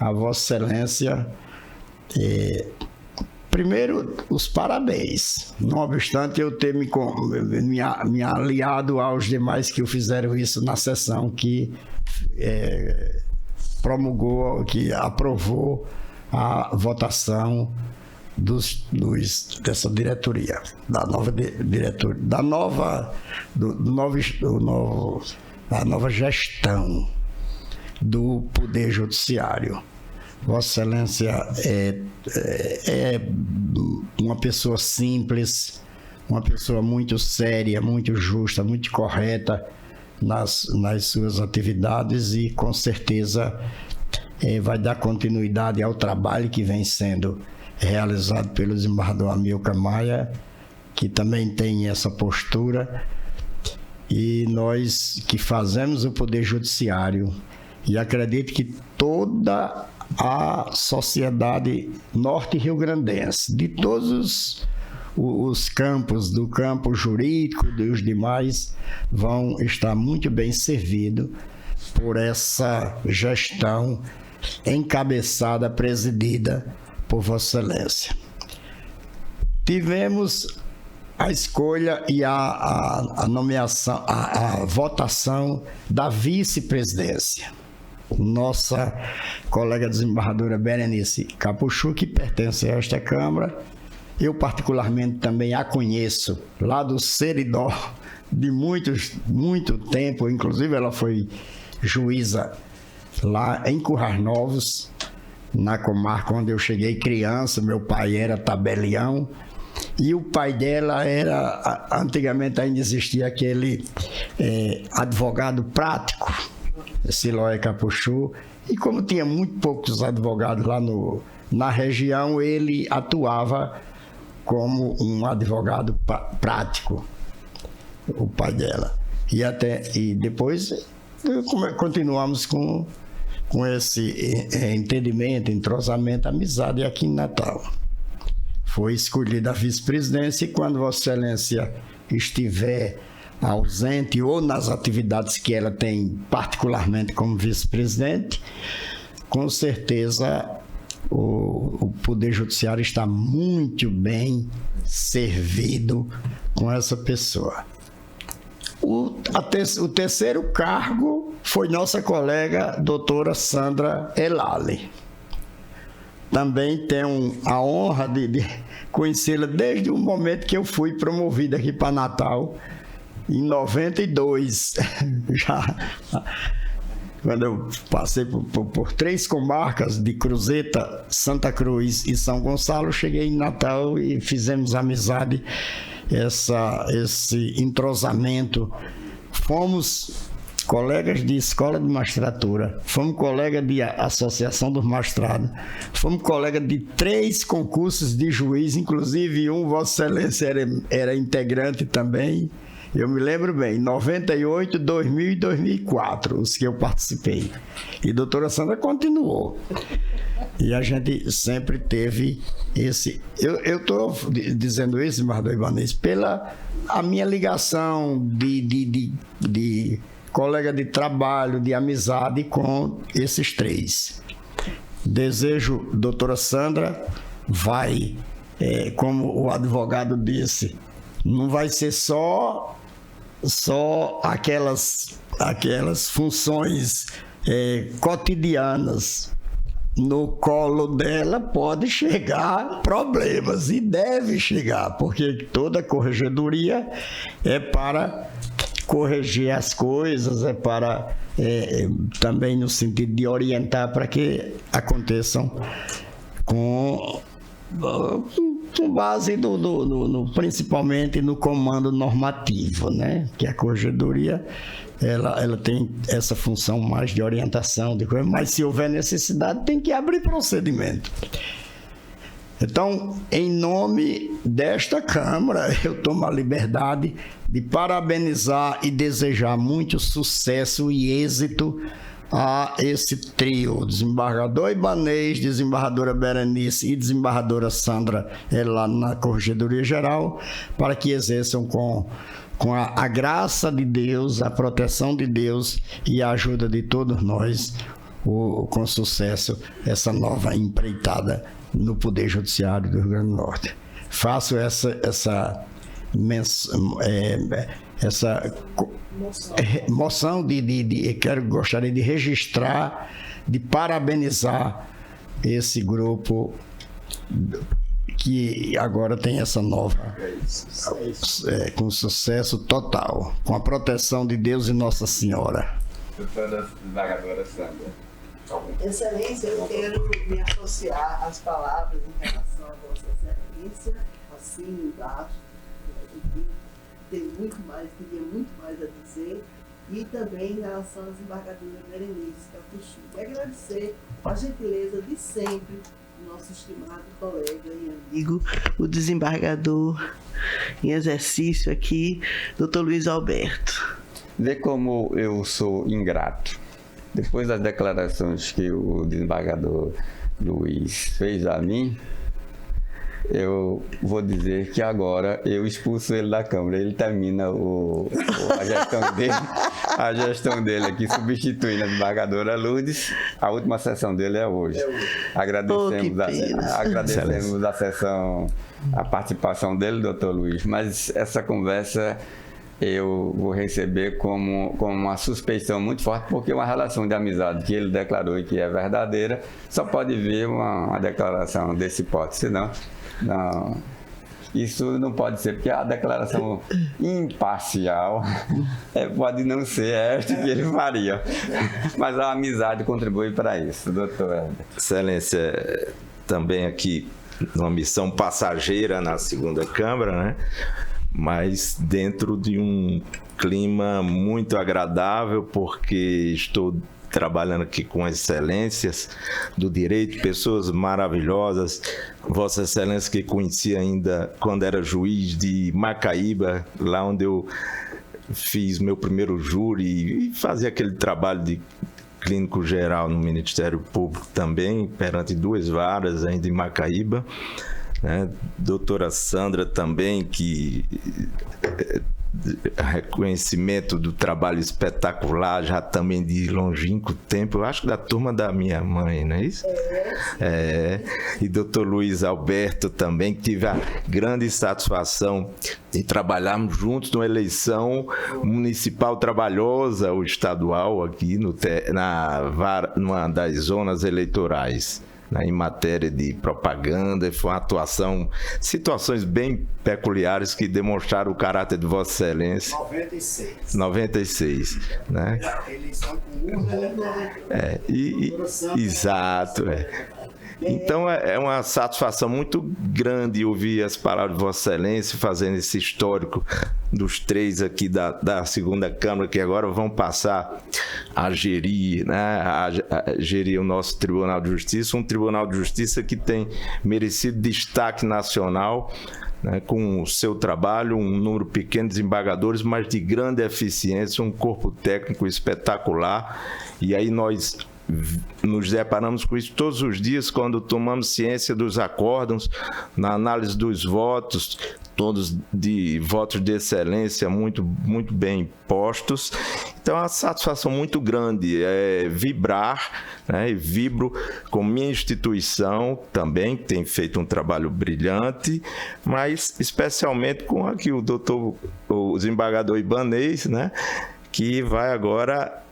a Vossa Excelência, primeiro, os parabéns. Não obstante eu ter me aliado aos demais que fizeram isso na sessão que promulgou, que aprovou a votação dessa diretoria, da nova gestão do Poder Judiciário. Vossa Excelência é uma pessoa simples, uma pessoa muito séria, muito justa, muito correta nas suas atividades e com certeza vai dar continuidade ao trabalho que vem sendo realizado pelo desembargador Amilcar Maia, que também tem essa postura, e nós que fazemos o Poder Judiciário, e acredito que toda a sociedade norte-riograndense, de todos os campos, do campo jurídico e os demais, vão estar muito bem servidos por essa gestão encabeçada, presidida por Vossa Excelência. Tivemos a escolha e a nomeação, a votação da vice-presidência. Nossa colega desembargadora Berenice Capuchu, que pertence a esta Câmara. Eu particularmente também a conheço lá do Seridó de muito tempo, inclusive ela foi juíza lá em Currais Novos, na comarca onde eu cheguei criança. Meu pai era tabelião e o pai dela era, antigamente ainda existia aquele advogado prático, Siloé Capuchu, e como tinha muito poucos advogados lá na região, ele atuava como um advogado prático, o pai dela. E depois continuamos com esse entendimento, entrosamento, amizade aqui em Natal. Foi escolhida a vice-presidência e quando Vossa Excelência estiver ausente ou nas atividades que ela tem particularmente como vice-presidente, com certeza o Poder Judiciário está muito bem servido com essa pessoa. O terceiro cargo foi nossa colega doutora Sandra Elali. Também tenho a honra de conhecê-la desde o momento que eu fui promovido aqui para Natal, em 92, já quando eu passei por 3 comarcas de Cruzeta, Santa Cruz e São Gonçalo, cheguei em Natal e fizemos amizade, esse entrosamento. Fomos colegas de escola de magistratura, fomos colegas de associação dos magistrados, fomos colegas de 3 concursos de juiz, inclusive Vossa Excelência era integrante também. Eu me lembro bem, 98, 2000 e 2004, os que eu participei. E a doutora Sandra continuou. E a gente sempre teve esse... Eu estou dizendo isso, desembargador Ibanez, pela a minha ligação de colega de trabalho, de amizade com esses 3. Desejo, doutora Sandra, como o advogado disse, não vai ser só aquelas funções cotidianas. No colo dela pode chegar problemas, e deve chegar, porque toda corregedoria é para corrigir as coisas, é para também no sentido de orientar para que aconteçam com base principalmente no comando normativo, né? Que a corregedoria ela tem essa função mais de orientação, mas se houver necessidade tem que abrir procedimento. Então, em nome desta Câmara, eu tomo a liberdade de parabenizar e desejar muito sucesso e êxito a esse trio, desembargador Ibanez, desembargadora Berenice e desembargadora Sandra, lá na Corregedoria Geral, para que exerçam com com a graça de Deus, a proteção de Deus e a ajuda de todos nós, com sucesso, essa nova empreitada no Poder Judiciário do Rio Grande do Norte. Faço essa moção gostaria de registrar, de parabenizar esse grupo que agora tem essa nova, com sucesso total, com a proteção de Deus e Nossa Senhora. Doutora desembargadora Sandra. Excelência, eu quero me associar às palavras em relação à Vossa Excelência, assim embaixo, teria muito mais a dizer, e também em relação à desembargadora Berenice Capuchinho. E agradecer a gentileza de sempre do nosso estimado colega e amigo, o desembargador em exercício aqui, Dr. Luiz Alberto. Vê como eu sou ingrato. Depois das declarações que o desembargador Luiz fez a mim, eu vou dizer que agora eu expulso ele da Câmara. Ele termina a gestão dele aqui, substituindo a desembargadora Lourdes. A última sessão dele é hoje. Agradecemos a sessão, a participação dele, doutor Luiz, mas essa conversa eu vou receber como uma suspeição muito forte, porque uma relação de amizade que ele declarou e que é verdadeira, só pode vir uma declaração desse porte, senão não, isso não pode ser, porque a declaração imparcial pode não ser esta que ele faria, mas a amizade contribui para isso, doutor Herbert. Excelência, também aqui numa missão passageira na segunda Câmara, né? Mas dentro de um clima muito agradável, porque estou trabalhando aqui com excelências do direito, pessoas maravilhosas, Vossa Excelência que conheci ainda quando era juiz de Macaíba, lá onde eu fiz meu primeiro júri e fazia aquele trabalho de clínico geral no Ministério Público também, perante 2 varas ainda em Macaíba. Doutora Sandra também, que reconhecimento do trabalho espetacular, já também de longínquo tempo, eu acho que da turma da minha mãe, não é isso? E doutor Luiz Alberto também, que tive a grande satisfação de trabalharmos juntos numa eleição municipal trabalhosa ou estadual aqui numa das zonas eleitorais. Em matéria de propaganda, foi uma atuação, situações bem peculiares que demonstraram o caráter de Vossa Excelência. 96, né? Eleição com urna, exato, Então é uma satisfação muito grande ouvir as palavras de Vossa Excelência, fazendo esse histórico dos 3 aqui da segunda Câmara, que agora vão passar a gerir, né, a gerir o nosso Tribunal de Justiça, um Tribunal de Justiça que tem merecido destaque nacional, né, com o seu trabalho, um número pequeno de desembargadores, mas de grande eficiência, um corpo técnico espetacular, e aí nós nos deparamos com isso todos os dias quando tomamos ciência dos acórdãos, na análise dos votos, todos de votos de excelência muito bem postos. Então é uma satisfação muito grande vibrar, né, e vibro com minha instituição também, que tem feito um trabalho brilhante, mas especialmente com aqui o desembargador Ibanez, né, que vai agora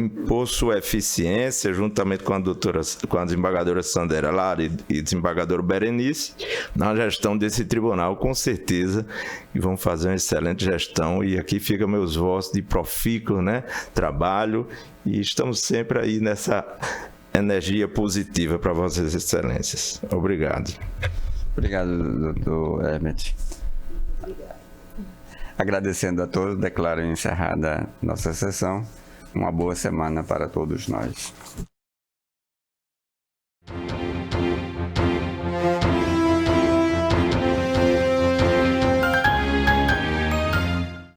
impor sua eficiência, juntamente com a desembargadora Sandra Lara e desembargador Berenice, na gestão desse tribunal, com certeza, que vão fazer uma excelente gestão, e aqui fica meus votos de profícuo, né, trabalho, e estamos sempre aí nessa energia positiva para Vossas Excelências. Obrigado. Obrigado, doutor Herbert. Agradecendo a todos, declaro encerrada nossa sessão. Uma boa semana para todos nós.